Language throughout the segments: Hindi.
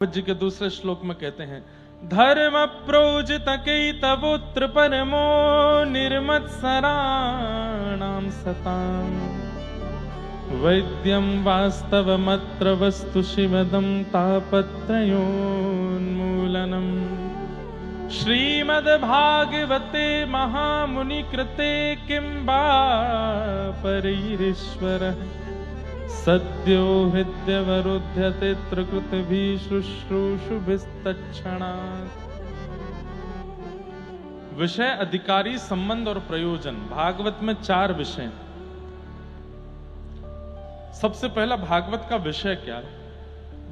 जी के दूसरे श्लोक में कहते हैं, धर्म प्रोजित तवोत्र परमो निर्मत्सराणाम सताम वैद्यम वास्तवमत्र वस्तु शिवदम तापत्रयोन्मूलनम श्रीमद्भागवते महामुनि कृते किं वा परैरीश्वरः सद्यो हृद्यवरुध्यते त्रिकृतिभिः शुश्रूषुभिस्तत्क्षणात्। विषय, अधिकारी, संबंध और प्रयोजन। भागवत में 4 विषय। सबसे पहला, भागवत का विषय क्या है।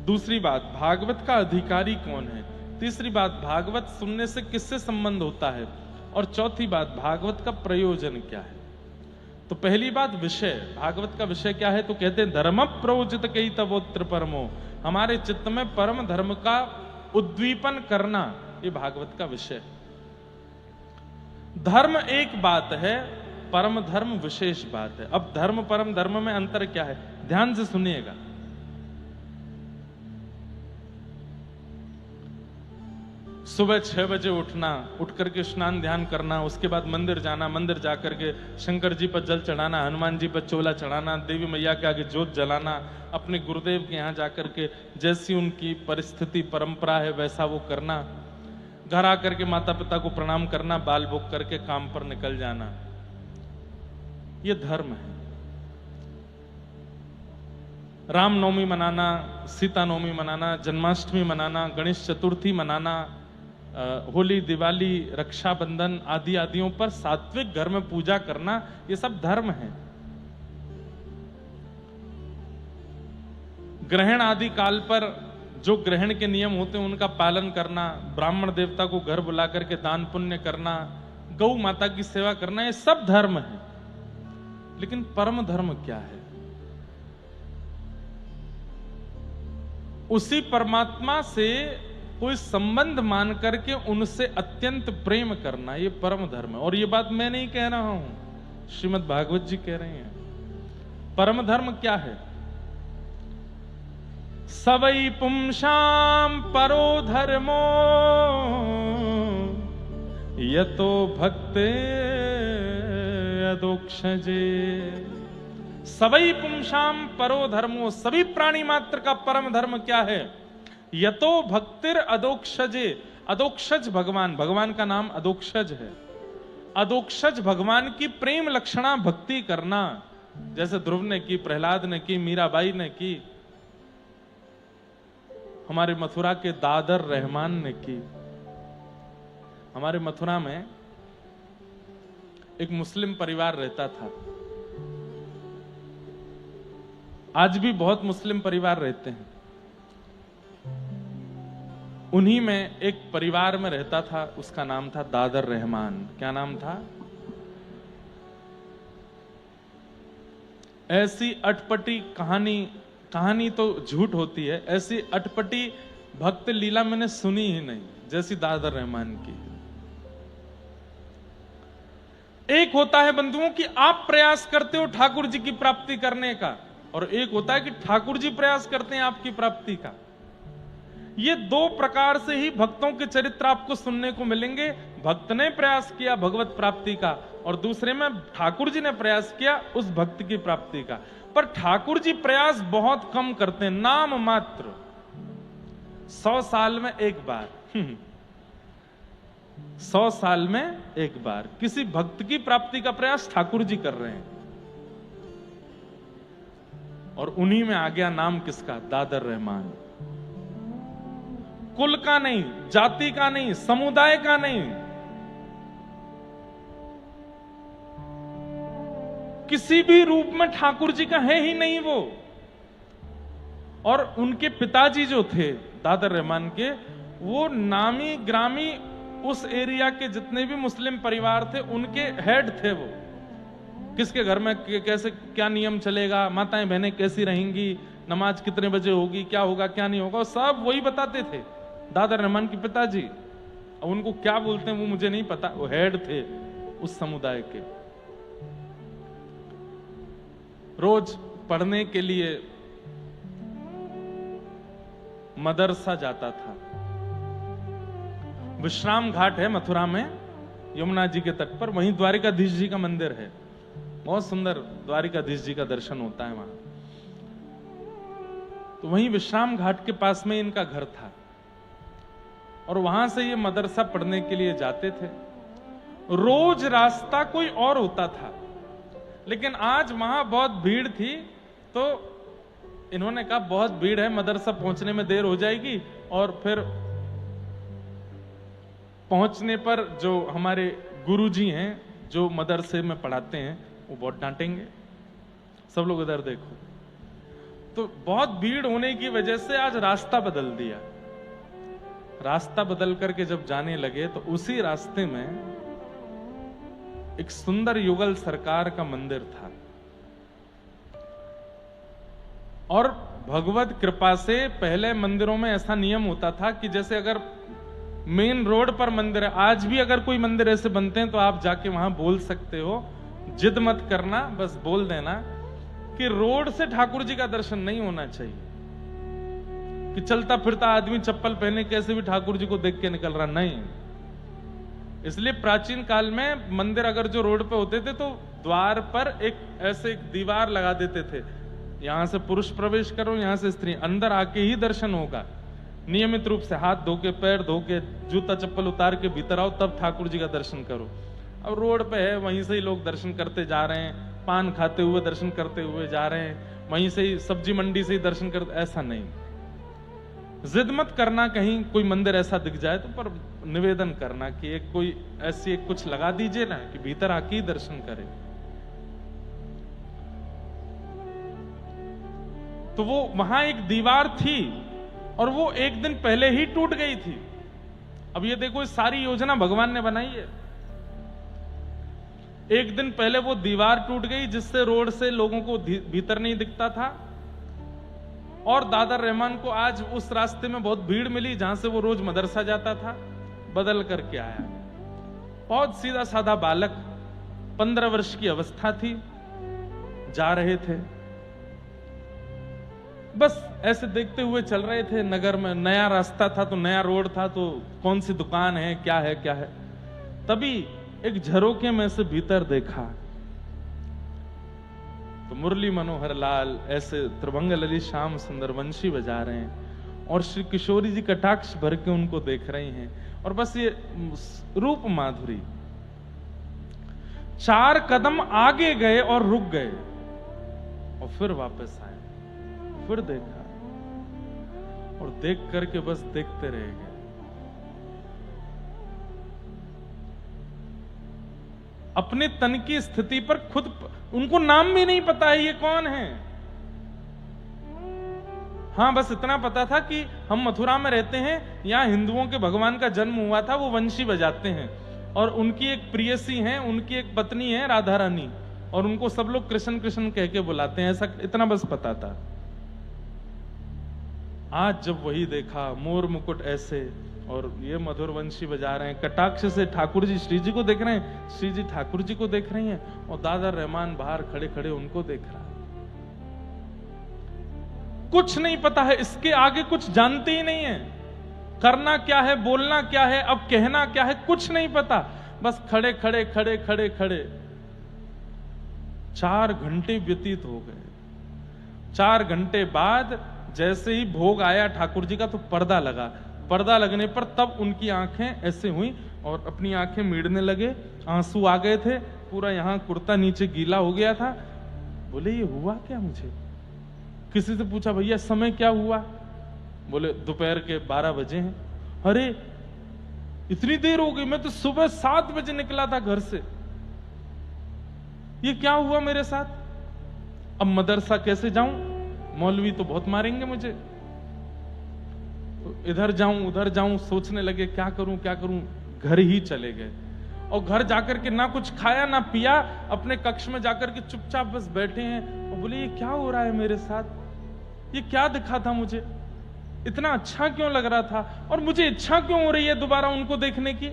दूसरी बात, भागवत का अधिकारी कौन है। तीसरी बात, भागवत सुनने से किससे संबंध होता है। और चौथी बात, भागवत का प्रयोजन क्या है। तो पहली बात, विषय। भागवत का विषय क्या है। तो कहते हैं, धर्म प्रोजित कैतवोत्र परमो, हमारे चित्त में परम धर्म का उद्दीपन करना, ये भागवत का विषय। धर्म एक बात है, परम धर्म विशेष बात है। अब धर्म परम धर्म में अंतर क्या है, ध्यान से सुनिएगा। सुबह 6 बजे उठना, उठ करके स्नान ध्यान करना, उसके बाद मंदिर जाना, मंदिर जाकर के शंकर जी पर जल चढ़ाना, हनुमान जी पर चोला चढ़ाना, देवी मैया के आगे जोत जलाना, अपने गुरुदेव के यहाँ जाकर के जैसी उनकी परिस्थिति परंपरा है वैसा वो करना, घर आकर के माता पिता को प्रणाम करना, बाल बुक करके काम पर निकल जाना, ये धर्म है। रामनवमी मनाना, सीता नवमी मनाना, जन्माष्टमी मनाना, गणेश चतुर्थी मनाना, होली, दिवाली, रक्षाबंधन आदि आदियों पर सात्विक घर में पूजा करना, ये सब धर्म है। ग्रहण आदि काल पर जो ग्रहण के नियम होते हैं उनका पालन करना, ब्राह्मण देवता को घर बुला करके दान पुण्य करना, गौ माता की सेवा करना, ये सब धर्म है। लेकिन परम धर्म क्या है। उसी परमात्मा से कोई संबंध मान करके उनसे अत्यंत प्रेम करना, ये परम धर्म है। और ये बात मैं नहीं कह रहा हूं, श्रीमद् भागवत जी कह रहे हैं। परम धर्म क्या है। सवै पुंसाम परो धर्मो यतो भक्ते अदोक्षजे। सवै पुंसाम परो धर्मो, सभी प्राणी मात्र का परम धर्म क्या है। यतो भक्तिर अदोक्षजे, अदोक्षज भगवान, भगवान का नाम अदोक्षज है। अदोक्षज भगवान की प्रेम लक्षणा भक्ति करना, जैसे ध्रुव ने की, प्रहलाद ने की, मीराबाई ने की, हमारे मथुरा के दादर रहमान ने की। हमारे मथुरा में एक मुस्लिम परिवार रहता था, आज भी बहुत मुस्लिम परिवार रहते हैं। उन्हीं में एक परिवार में रहता था, उसका नाम था दादर रहमान। क्या नाम था। ऐसी अटपटी कहानी तो झूठ होती है, ऐसी अटपटी भक्त लीला मैंने सुनी ही नहीं जैसी दादर रहमान की। एक होता है बंधुओं कि आप प्रयास करते हो ठाकुर जी की प्राप्ति करने का, और एक होता है कि ठाकुर जी प्रयास करते हैं आपकी प्राप्ति का। ये 2 प्रकार से ही भक्तों के चरित्र आपको सुनने को मिलेंगे। भक्त ने प्रयास किया भगवत प्राप्ति का, और दूसरे में ठाकुर जी ने प्रयास किया उस भक्त की प्राप्ति का। पर ठाकुर जी प्रयास बहुत कम करते हैं, नाम मात्र। 100 साल में एक बार 100 साल में एक बार किसी भक्त की प्राप्ति का प्रयास ठाकुर जी कर रहे हैं। और उन्हीं में आ गया नाम किसका, दादर रहमान। कुल का नहीं, जाति का नहीं, समुदाय का नहीं, किसी भी रूप में ठाकुर जी का है ही नहीं वो। और उनके पिताजी जो थे दादर रहमान के, वो नामी ग्रामी उस एरिया के जितने भी मुस्लिम परिवार थे उनके हेड थे। वो किसके घर में कैसे क्या नियम चलेगा, माताएं बहनें कैसी रहेंगी, नमाज कितने बजे होगी, क्या होगा क्या नहीं होगा, सब वही बताते थे दादर रहमान के पिताजी। अब उनको क्या बोलते हैं वो मुझे नहीं पता, वो हेड थे उस समुदाय के। रोज पढ़ने के लिए मदरसा जाता था। विश्राम घाट है मथुरा में, यमुना जी के तट पर, वहीं द्वारिकाधीश जी का मंदिर है। बहुत सुंदर द्वारिकाधीश जी का दर्शन होता है वहां। तो वहीं विश्राम घाट के पास में इनका घर था और वहां से ये मदरसा पढ़ने के लिए जाते थे। रोज रास्ता कोई और होता था, लेकिन आज वहां बहुत भीड़ थी, तो इन्होंने कहा बहुत भीड़ है, मदरसा पहुंचने में देर हो जाएगी, और फिर पहुंचने पर जो हमारे गुरुजी हैं जो मदरसे में पढ़ाते हैं वो बहुत डांटेंगे, सब लोग इधर देखो। तो बहुत भीड़ होने की वजह से आज रास्ता बदल दिया। रास्ता बदल करके जब जाने लगे तो उसी रास्ते में एक सुंदर युगल सरकार का मंदिर था, और भगवत कृपा से पहले मंदिरों में ऐसा नियम होता था कि जैसे अगर मेन रोड पर मंदिर है, आज भी अगर कोई मंदिर ऐसे बनते हैं तो आप जाके वहां बोल सकते हो, जिद मत करना, बस बोल देना कि रोड से ठाकुर जी का दर्शन नहीं होना चाहिए, कि चलता फिरता आदमी चप्पल पहने कैसे भी ठाकुर जी को देख के निकल रहा, नहीं। इसलिए प्राचीन काल में मंदिर अगर जो रोड पे होते थे तो द्वार पर एक दीवार लगा देते थे, यहां से पुरुष प्रवेश करो, यहां से स्त्री, अंदर आके ही दर्शन होगा। नियमित रूप से हाथ धो के, पैर धो के, जूता चप्पल उतार के भीतर आओ, तब ठाकुर जी का दर्शन करो। अब रोड पे है, वहीं से ही लोग दर्शन करते जा रहे हैं, पान खाते हुए दर्शन करते हुए जा रहे हैं, वहीं से ही सब्जी मंडी से ही दर्शन करते, ऐसा नहीं। जिद मत करना कहीं कोई मंदिर ऐसा दिख जाए तो, पर निवेदन करना कि एक कोई ऐसी एक कुछ लगा दीजिए ना कि भीतर आके ही दर्शन करे। तो वो वहां एक दीवार थी और वो एक दिन पहले ही टूट गई थी। अब ये देखो, इस सारी योजना भगवान ने बनाई है। एक दिन पहले वो दीवार टूट गई जिससे रोड से लोगों को भीतर नहीं दिखता था, और दादर रहमान को आज उस रास्ते में बहुत भीड़ मिली जहां से वो रोज मदरसा जाता था, बदल करके आया। बहुत सीधा साधा बालक, 15 वर्ष की अवस्था थी, जा रहे थे, बस ऐसे देखते हुए चल रहे थे। नगर में नया रास्ता था, तो नया रोड था, तो कौन सी दुकान है, क्या है क्या है। तभी एक झरोके में से भीतर देखा तो मुरली मनोहर लाल ऐसे त्रिभंग ललित श्याम सुंदर वंशी बजा रहे हैं, और श्री किशोरी जी कटाक्ष भर के उनको देख रही हैं, और बस ये रूप माधुरी। 4 कदम आगे गए और रुक गए, और फिर वापस आए, फिर देखा, और देख करके बस देखते रह गए। अपने तन की स्थिति पर खुद, उनको नाम भी नहीं पता है ये कौन है। हां, बस इतना पता था कि हम मथुरा में रहते हैं, यहां हिंदुओं के भगवान का जन्म हुआ था, वो वंशी बजाते हैं, और उनकी एक प्रियसी है, उनकी एक पत्नी है राधा रानी, और उनको सब लोग कृष्ण कृष्ण कह के बुलाते हैं, ऐसा इतना बस पता था। आज जब वही देखा, मोर मुकुट ऐसे, और ये मधुर वंशी बजा रहे हैं, कटाक्ष से ठाकुर जी श्री जी को देख रहे हैं, श्री जी ठाकुर जी को देख रही हैं, और दादर रहमान बाहर खड़े खड़े उनको देख रहा है। कुछ नहीं पता है, इसके आगे कुछ जानते ही नहीं है, करना क्या है, बोलना क्या है, अब कहना क्या है, कुछ नहीं पता, बस खड़े खड़े खड़े खड़े खड़े 4 घंटे व्यतीत हो गए। 4 घंटे बाद जैसे ही भोग आया ठाकुर जी का, तो पर्दा लगा। पर्दा लगने पर तब उनकी आंखें ऐसे हुई और अपनी आंखें मीड़ने लगे, आंसू आ गए थे, पूरा यहां कुर्ता नीचे गीला हो गया था। बोले ये हुआ क्या मुझे? किसी से पूछा भैया समय क्या हुआ? बोले दोपहर के 12 बजे हैं। अरे इतनी देर हो गई, मैं तो सुबह 7 बजे निकला था घर से, ये क्या हुआ मेरे साथ? अब मदरसा कैसे जाऊं? मौलवी तो बहुत मारेंगे मुझे। तो इधर जाऊं उधर जाऊं सोचने लगे, क्या करूं क्या करूं। घर ही चले गए और घर जाकर के ना कुछ खाया ना पिया, अपने कक्ष में जाकर के चुपचाप बस बैठे हैं और बोले ये क्या हो रहा है मेरे साथ? ये क्या दिखा था मुझे? इतना अच्छा क्यों लग रहा था और मुझे इच्छा क्यों हो रही है दोबारा उनको देखने की?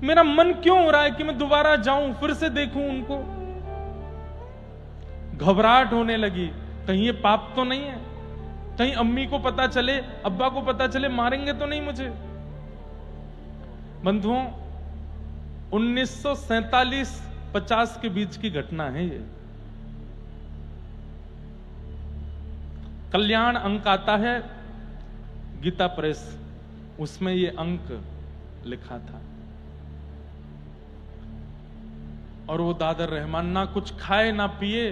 मेरा मन क्यों हो रहा है कि मैं दोबारा जाऊं, फिर से देखूं उनको? घबराहट होने लगी, कहीं ये पाप तो नहीं है, कहीं अम्मी को पता चले, अब्बा को पता चले, मारेंगे तो नहीं मुझे। बंधुओं, 1947-50 के बीच की घटना है ये। कल्याण अंक आता है गीता प्रेस, उसमें ये अंक लिखा था। और वो दादर रहमान ना कुछ खाए ना पिए,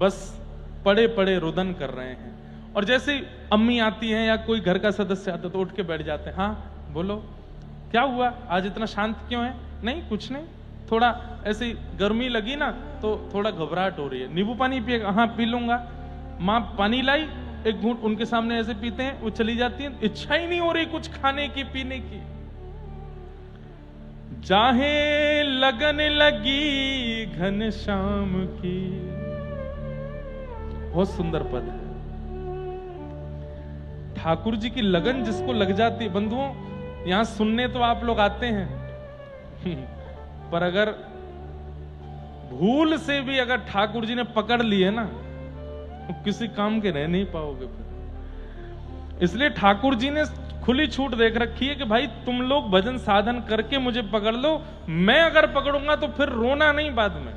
बस पड़े पड़े रुदन कर रहे हैं। और जैसे ही अम्मी आती हैं या कोई घर का सदस्य आता तो उठ के बैठ जाते हैं। हाँ बोलो, क्या हुआ, आज इतना शांत क्यों है? नहीं कुछ नहीं, थोड़ा ऐसी गर्मी लगी ना तो थोड़ा घबराहट हो रही है। नींबू पानी पिएगा? हाँ पी लूंगा। माँ पानी लाई, एक घूंट उनके सामने ऐसे पीते हैं, वो चली जाती है। इच्छा ही नहीं हो रही कुछ खाने की पीने की। जाहे लगन लगी घनश्याम की, बहुत सुंदर पद है। ठाकुर जी की लगन जिसको लग जाती है, बंधुओं यहां सुनने तो आप लोग आते हैं पर अगर भूल से भी अगर ठाकुर जी ने पकड़ लिए ना तो किसी काम के रह नहीं पाओगे फिर। इसलिए ठाकुर जी ने खुली छूट देख रखी है कि भाई तुम लोग भजन साधन करके मुझे पकड़ लो, मैं अगर पकड़ूंगा तो फिर रोना नहीं बाद में,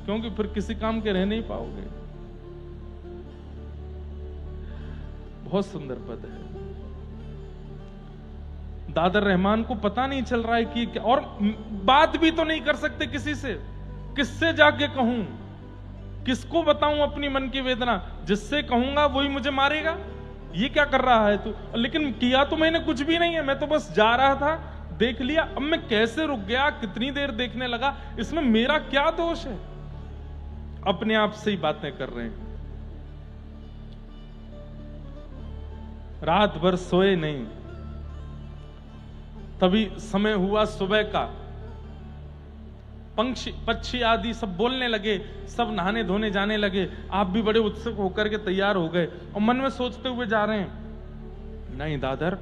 क्योंकि फिर किसी काम के रह नहीं पाओगे। बहुत सुंदर पद है। दादर रहमान को पता नहीं चल रहा है कि क्या, और बात भी तो नहीं कर सकते किसी से। किससे जाके कहूं, किसको बताऊं अपनी मन की वेदना? जिससे कहूंगा वही मुझे मारेगा। ये क्या कर रहा है तू? लेकिन किया तो मैंने कुछ भी नहीं है, मैं तो बस जा रहा था, देख लिया। अब मैं कैसे रुक गया, कितनी देर देखने लगा, इसमें मेरा क्या दोष है? अपने आप से ही बातें कर रहे हैं। रात भर सोए नहीं, तभी समय हुआ सुबह का। पक्षी आदि सब बोलने लगे, सब नहाने धोने जाने लगे। आप भी बड़े उत्सुक होकर के तैयार हो गए और मन में सोचते हुए जा रहे हैं, नहीं दादर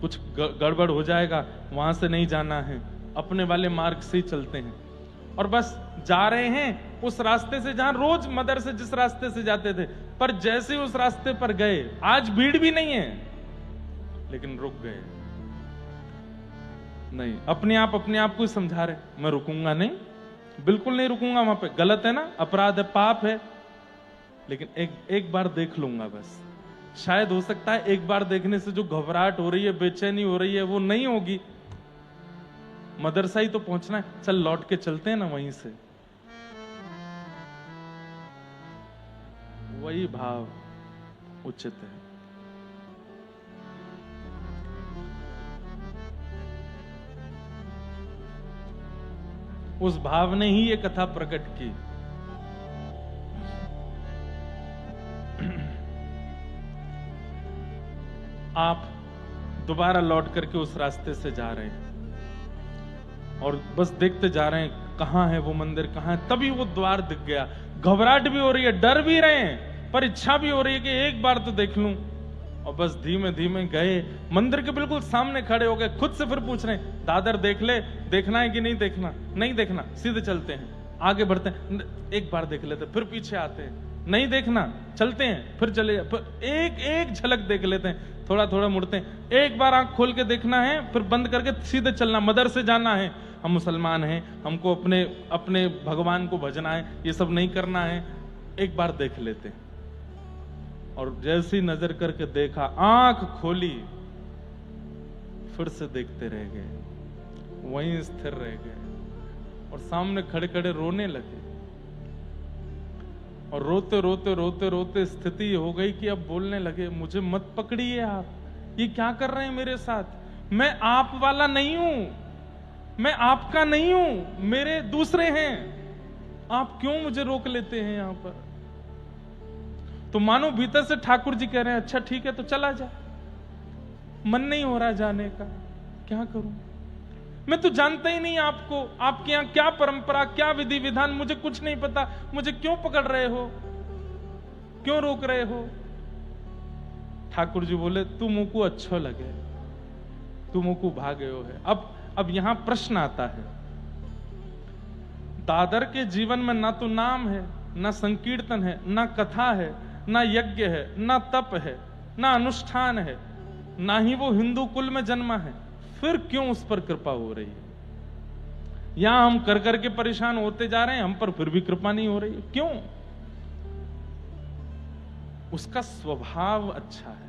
कुछ गड़बड़ हो जाएगा, वहां से नहीं जाना है, अपने वाले मार्ग से ही चलते हैं। और बस जा रहे हैं उस रास्ते से जहां रोज मदर से जिस रास्ते से जाते थे, पर जैसे उस रास्ते पर गए, आज भीड़ भी नहीं है, लेकिन रुक गए। नहीं, अपने आप को समझा रहे, मैं रुकूंगा नहीं, बिल्कुल नहीं रुकूंगा वहां पे, गलत है ना, अपराध है, पाप है, लेकिन एक बार देख लूंगा बस। शायद हो सकता है एक बार देखने से जो घबराहट हो रही है, बेचैनी हो रही है, वो नहीं होगी। मदरसा ही तो पहुंचना है, चल लौट के चलते हैं ना वहीं से। वही भाव उचित है। उस भाव ने ही ये कथा प्रकट की। आप दोबारा लौट करके उस रास्ते से जा रहे हैं और बस देखते जा रहे हैं कहां है वो मंदिर, कहां है। तभी वो द्वार दिख गया। घबराहट भी हो रही है, डर भी रहे हैं, पर इच्छा भी हो रही है कि एक बार तो देख लूं। और बस धीमे धीमे गए, मंदिर के बिल्कुल सामने खड़े हो गए। खुद से फिर पूछ रहे हैं, दादर देख ले, देखना है कि नहीं देखना? नहीं देखना, सीधे चलते हैं, आगे बढ़ते हैं। एक बार देख लेते, फिर पीछे आते हैं, नहीं देखना, चलते हैं, फिर चले, फिर एक एक झलक देख लेते हैं, थोड़ा थोड़ा मुड़ते हैं। एक बार आंख खोल के देखना है, फिर बंद करके सीधे चलना, मदर से जाना है। हम मुसलमान हैं, हमको अपने अपने भगवान को भजना है, ये सब नहीं करना है। एक बार देख लेते हैं। और जैसी नजर करके देखा, आंख खोली, फिर से देखते रह गए, वहीं स्थिर रह गए और सामने खड़े खड़े रोने लगे। और रोते रोते रोते रोते स्थिति हो गई कि अब बोलने लगे, मुझे मत पकड़िए आप, ये क्या कर रहे हैं मेरे साथ? मैं आप वाला नहीं हूं, मैं आपका नहीं हूं, मेरे दूसरे हैं। आप क्यों मुझे रोक लेते हैं यहां पर? तो मानो भीतर से ठाकुर जी कह रहे हैं, अच्छा ठीक है तो चला जा, मन नहीं हो रहा जाने का, क्या करूं? मैं तो जानता ही नहीं आपको, आपके यहां क्या परंपरा, क्या विधि विधान, मुझे कुछ नहीं पता, मुझे क्यों पकड़ रहे हो, क्यों रोक रहे हो? ठाकुर जी बोले, तू मुझको अच्छो लगे, तू मुझको भागे हो है। अब यहां प्रश्न आता है, दादर के जीवन में ना तो नाम है, ना संकीर्तन है, ना कथा है, ना यज्ञ है, ना तप है, ना अनुष्ठान है, ना ही वो हिंदू कुल में जन्मा है, फिर क्यों उस पर कृपा हो रही है? यहां हम कर करके परेशान होते जा रहे हैं, हम पर फिर भी कृपा नहीं हो रही है, क्यों? उसका स्वभाव अच्छा है।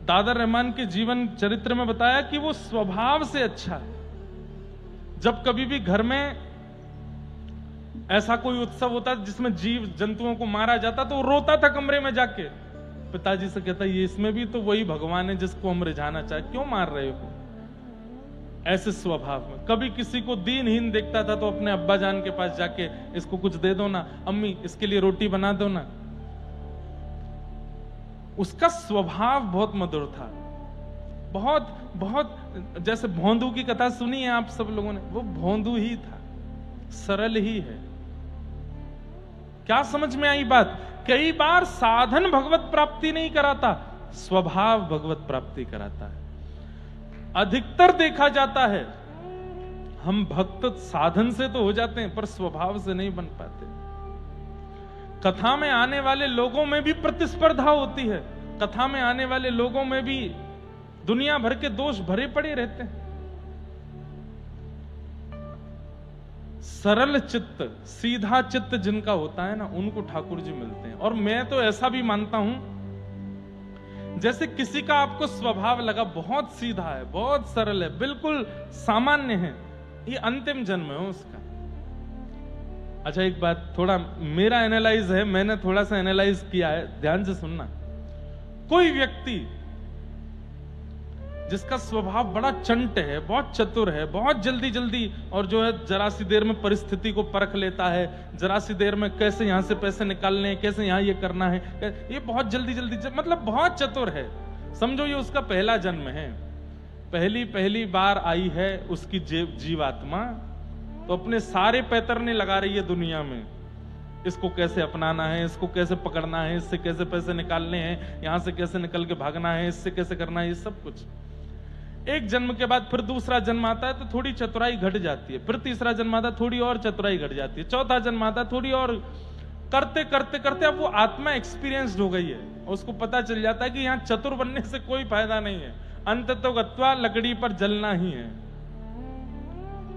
दादर रहमान के जीवन चरित्र में बताया कि वो स्वभाव से अच्छा है। जब कभी भी घर में ऐसा कोई उत्सव होता जिसमें जीव जंतुओं को मारा जाता तो वो रोता था कमरे में जाके, पिताजी से कहता ये इसमें भी तो वही भगवान है जिसको हम रिझाना चाहे, क्यों मार रहे हो? ऐसे स्वभाव में कभी किसी को दीनहीन देखता था तो अपने अब्बा जान के पास जाके इसको कुछ दे दो ना, अम्मी इसके लिए रोटी बना दो ना। उसका स्वभाव बहुत मधुर था, बहुत बहुत, जैसे भोंदू की कथा सुनी है आप सब लोगों ने, वो भोंदू ही था, सरल ही है। क्या समझ में आई बात? कई बार साधन भगवत प्राप्ति नहीं कराता, स्वभाव भगवत प्राप्ति कराता है। अधिकतर देखा जाता है हम भक्त साधन से तो हो जाते हैं पर स्वभाव से नहीं बन पाते। कथा में आने वाले लोगों में भी प्रतिस्पर्धा होती है, कथा में आने वाले लोगों में भी दुनिया भर के दोष भरे पड़े रहते हैं। सरल चित्त, सीधा चित्त जिनका होता है ना, उनको ठाकुर जी मिलते हैं। और मैं तो ऐसा भी मानता हूं, जैसे किसी का आपको स्वभाव लगा बहुत सीधा है, बहुत सरल है, बिल्कुल सामान्य है, ये अंतिम जन्म है उसका। अच्छा एक बात, थोड़ा मेरा एनालाइज है, मैंने थोड़ा सा एनालाइज किया है, ध्यान से सुनना। कोई व्यक्ति जिसका स्वभाव बड़ा चंट है, बहुत चतुर है, बहुत जल्दी जल्दी और जो है जरा सी देर में परिस्थिति को परख लेता है, जरा सी देर में कैसे यहां से पैसे निकालने हैं, कैसे यहां ये करना है, ये बहुत जल्दी जल्दी मतलब बहुत चतुर है, समझो ये उसका पहला जन्म है, पहली बार आई है उसकी जीवात्मा, तो अपने सारे पैतरने लगा रही है दुनिया में, इसको कैसे अपनाना है, इसको कैसे पकड़ना है, इससे कैसे पैसे निकालने हैं, यहां से कैसे निकल के भागना है, इससे कैसे करना है, ये सब कुछ। एक जन्म के बाद फिर दूसरा जन्म आता है तो थोड़ी चतुराई घट जाती है, फिर तीसरा जन्म आता है थोड़ी और चतुराई घट जाती है, चौथा जन्म आता है थोड़ी और, करते करते करते अब वो आत्मा एक्सपीरियंस्ड हो गई है, उसको पता चल जाता है कि यहाँ चतुर बनने से कोई फायदा नहीं है, अंत तो गत्वा लकड़ी पर जलना ही है।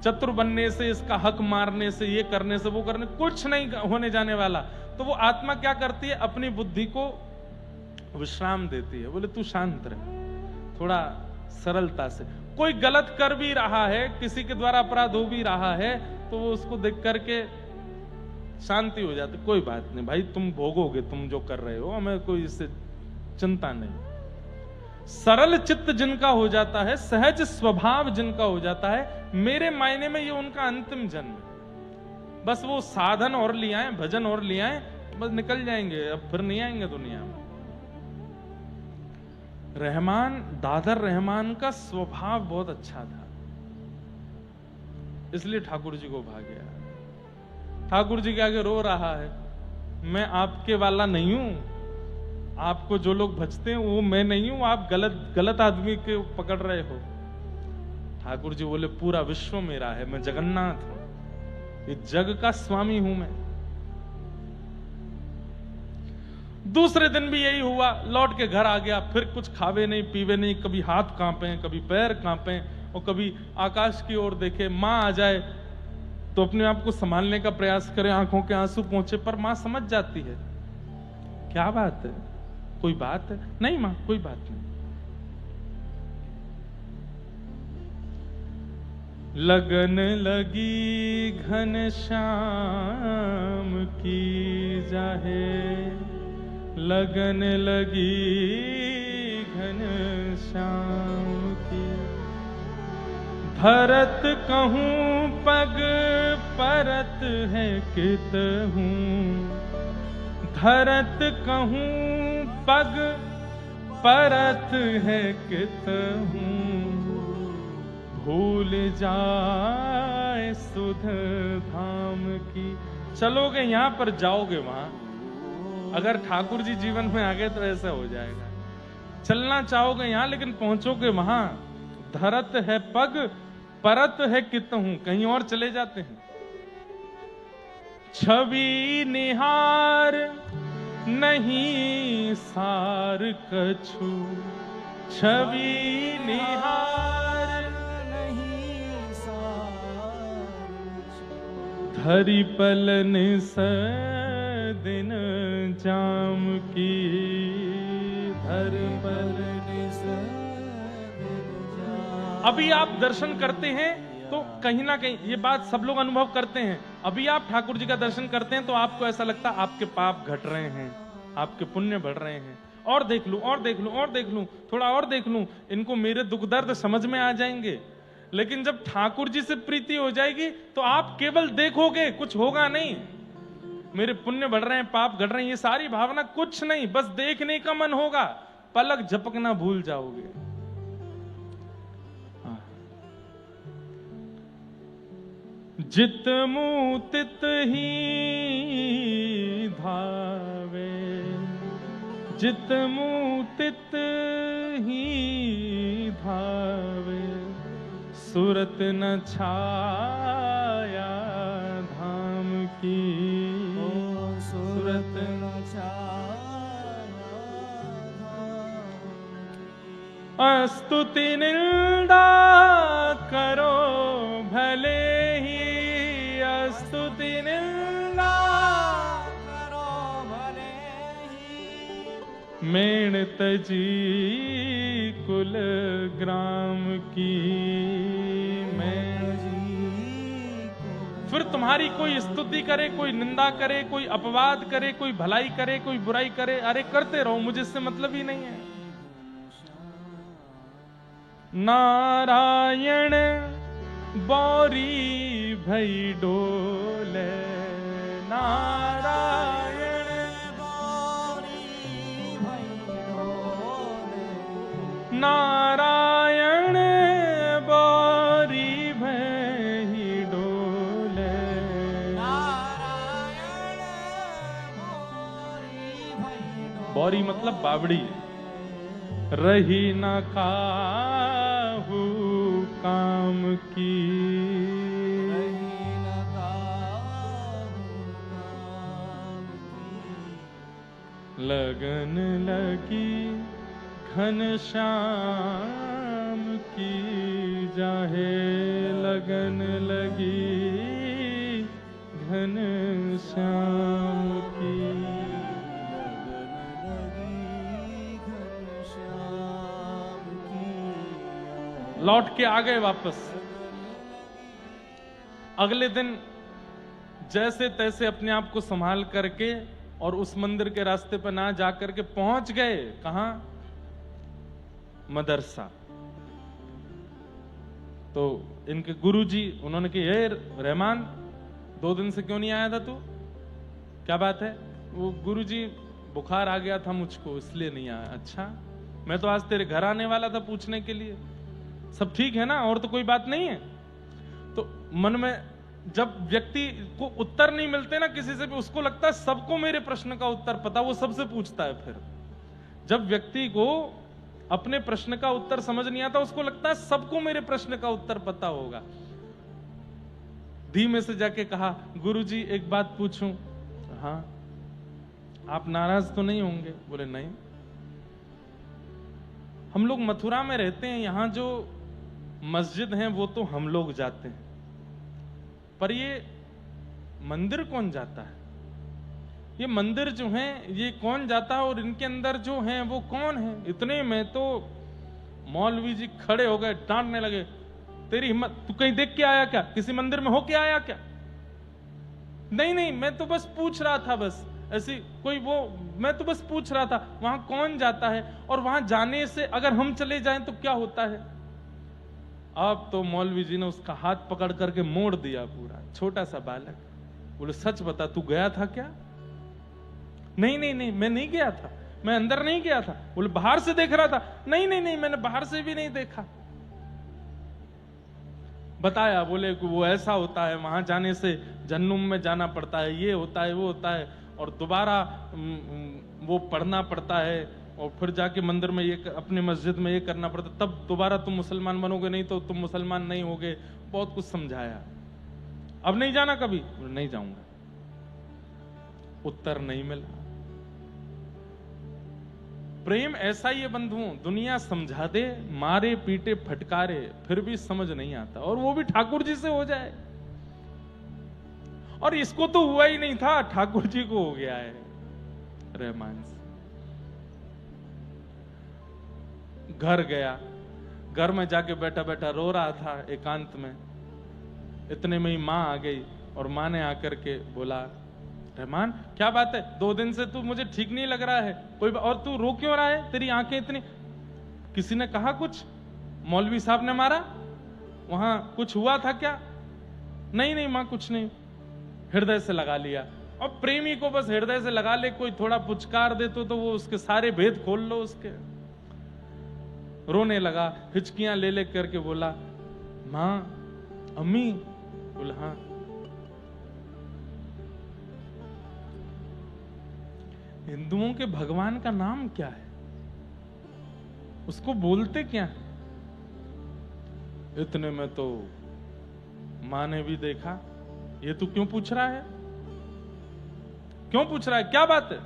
चतुर बनने से, इसका हक मारने से, ये करने से, वो करने, कुछ नहीं होने जाने वाला। तो वो आत्मा क्या करती है, अपनी बुद्धि को विश्राम देती है, बोले तू शांत रह, थोड़ा सरलता से। कोई गलत कर भी रहा है, किसी के द्वारा अपराध हो भी रहा है, तो वो उसको देख करके शांति हो जाती, कोई बात नहीं भाई, तुम भोगोगे, तुम जो कर रहे हो, हमें कोई इससे चिंता नहीं। सरल चित्त जिनका हो जाता है, सहज स्वभाव जिनका हो जाता है, मेरे मायने में ये उनका अंतिम जन्म है। बस वो साधन और ले आए, भजन और ले आए, बस निकल जाएंगे, अब फिर नहीं आएंगे दुनिया में। रहमान, दादर रहमान का स्वभाव बहुत अच्छा था, इसलिए ठाकुर जी को भा गया। ठाकुर जी के आगे रो रहा है, मैं आपके वाला नहीं हूं, आपको जो लोग भजते हैं वो मैं नहीं हूं, आप गलत आदमी के पकड़ रहे हो। ठाकुर जी बोले पूरा विश्व मेरा है, मैं जगन्नाथ हूं, ये जग का स्वामी हूं मैं। दूसरे दिन भी यही हुआ, लौट के घर आ गया, फिर कुछ खावे नहीं पीवे नहीं, कभी हाथ कांपे, कभी पैर कांपे, और कभी आकाश की ओर देखे, मां आ जाए तो अपने आप को संभालने का प्रयास करे, आंखों के आंसू पहुंचे, पर मां समझ जाती है, क्या बात है, कोई बात है? नहीं मां, कोई बात नहीं। लगन लगी घनश्याम की जाहे, लगन लगी घनश्याम की, भरत कहूं पग परत है कितहूं, धरत कहूं पग परत है कितहूं, भूल जाए सुध धाम की। चलोगे यहां पर जाओगे वहां, अगर ठाकुर जी जीवन में आ गए तो ऐसा हो जाएगा। चलना चाहोगे यहां लेकिन पहुंचोगे वहां, धरत है पग परत है कितहूं, कहीं और चले जाते हैं। छवि निहार नहीं सार कछु छवि निहार, नहीं सार धरि पलन दिन जाम की, धर पलन। अभी आप दर्शन करते हैं तो कहीं ना कहीं ये बात सब लोग अनुभव करते हैं। अभी आप ठाकुर जी का दर्शन करते हैं तो आपको ऐसा लगता है आपके पाप घट रहे हैं, आपके पुण्य बढ़ रहे हैं। और देख लूं, और देख लूं, और देख लूं, थोड़ा और देख लूं, इनको मेरे दुख दर्द समझ में आ जाएंगे। लेकिन जब ठाकुर जी से प्रीति हो जाएगी तो आप केवल देखोगे, कुछ होगा नहीं। मेरे पुण्य बढ़ रहे हैं, पाप घट रहे हैं, ये सारी भावना कुछ नहीं, बस देखने का मन होगा, पलक झपकना भूल जाओगे। जित मुँह तित ही धावे, जित मुँह तित ही धावे, सूरत न छाया धाम की, सूरत न स्तुति निंदा करो भले ही, स्तुति निंदा करो भले ही, मेण तजी कुल ग्राम की, फिर तुम्हारी कोई स्तुति करे, कोई निंदा करे, कोई अपवाद करे, कोई भलाई करे, कोई बुराई करे, अरे करते रहो, मुझे इससे मतलब ही नहीं है। नारायण बौरी भई डोले, नारायण बौरी भई डोले, नारायण बौरी भई डोले, नारायण बौरी भई डोले। बौरी मतलब बावड़ी। रही न काहू काम की, रही न काहू काम की, लगन लगी घनश्याम की, जाहे लगन लगी घनश्याम की। लौट के आ गए वापस। अगले दिन जैसे तैसे अपने आप को संभाल करके और उस मंदिर के रास्ते पर ना जाकर के पहुंच गए, कहां? मदरसा। तो इनके गुरुजी उन्होंने कहा, ये रहमान 2 दिन से क्यों नहीं आया था तू, क्या बात है? वो गुरुजी बुखार आ गया था मुझको इसलिए नहीं आया। अच्छा, मैं तो आज तेरे घर आने वाला था पूछने के लिए, सब ठीक है ना, और तो कोई बात नहीं है? तो मन में जब व्यक्ति को उत्तर नहीं मिलते ना किसी से भी, उसको लगता है सबको मेरे प्रश्न का उत्तर पता, वो सबसे पूछता है। फिर जब व्यक्ति को अपने प्रश्न का उत्तर समझ नहीं आता, उसको लगता है सबको मेरे प्रश्न का उत्तर पता होगा। धीमे से जाके कहा, गुरुजी एक बात पूछूं? हाँ। आप नाराज तो नहीं होंगे? बोले नहीं। हम लोग मथुरा में रहते हैं, यहां जो मस्जिद हैं वो तो हम लोग जाते हैं, पर ये मंदिर कौन जाता है? ये मंदिर जो है ये कौन जाता है, और इनके अंदर जो है वो कौन है? इतने में तो मौलवी जी खड़े हो गए, डांटने लगे, तेरी हिम्मत, तू कहीं देख के आया क्या? किसी मंदिर में हो के आया क्या? नहीं नहीं, मैं तो बस पूछ रहा था, बस ऐसी कोई वो, मैं तो बस पूछ रहा था वहां कौन जाता है, और वहां जाने से अगर हम चले जाएं तो क्या होता है? अब तो मौलवी जी ने उसका हाथ पकड़ करके मोड़ दिया पूरा। छोटा सा बालक बोले, सच बता तू गया था क्या? नहीं नहीं नहीं, मैं नहीं गया था, मैं अंदर नहीं गया था। बोले बाहर से देख रहा था? नहीं नहीं नहीं, मैंने बाहर से भी नहीं देखा। बताया, बोले कि वो ऐसा होता है, वहां जाने से जहन्नुम में जाना पड़ता है, ये होता है वो होता है, और दोबारा वो पढ़ना पड़ता है, और फिर जाके मंदिर में ये, अपने मस्जिद में ये करना पड़ता, तब दोबारा तुम मुसलमान बनोगे, नहीं तो तुम मुसलमान नहीं होगे। बहुत कुछ समझाया। अब नहीं जाना कभी? नहीं जाऊंगा। उत्तर नहीं मिला। प्रेम ऐसा ही है बंधुओं, दुनिया समझा दे, मारे पीटे फटकारे, फिर भी समझ नहीं आता, और वो भी ठाकुर जी से हो जाए। और इसको तो हुआ ही नहीं था, ठाकुर जी को हो गया है रहमान से। घर गया, घर में जाके बैठा बैठा रो रहा था एकांत में। इतने में ही मां आ गई, और मां ने आकर के बोला, रहमान क्या बात है, 2 दिन से तू मुझे ठीक नहीं लग रहा है, और तू रो क्यों रहा है, तेरी आंखें इतनी, किसी ने कहा कुछ, मौलवी साहब ने मारा, वहां कुछ हुआ था क्या? नहीं नहीं मां कुछ नहीं, हृदय से लगा लिया। अब प्रेमी को बस हृदय से लगा ले, कोई थोड़ा पुचकार दे तो वो उसके सारे भेद खोल लो उसके। रोने लगा, हिचकियां ले ले करके बोला, मां अम्मी, बोला हाँ। हिंदुओं के भगवान का नाम क्या है, उसको बोलते क्या है? इतने में तो मां ने भी देखा, ये तू क्यों पूछ रहा है, क्यों पूछ रहा है, क्या बात है?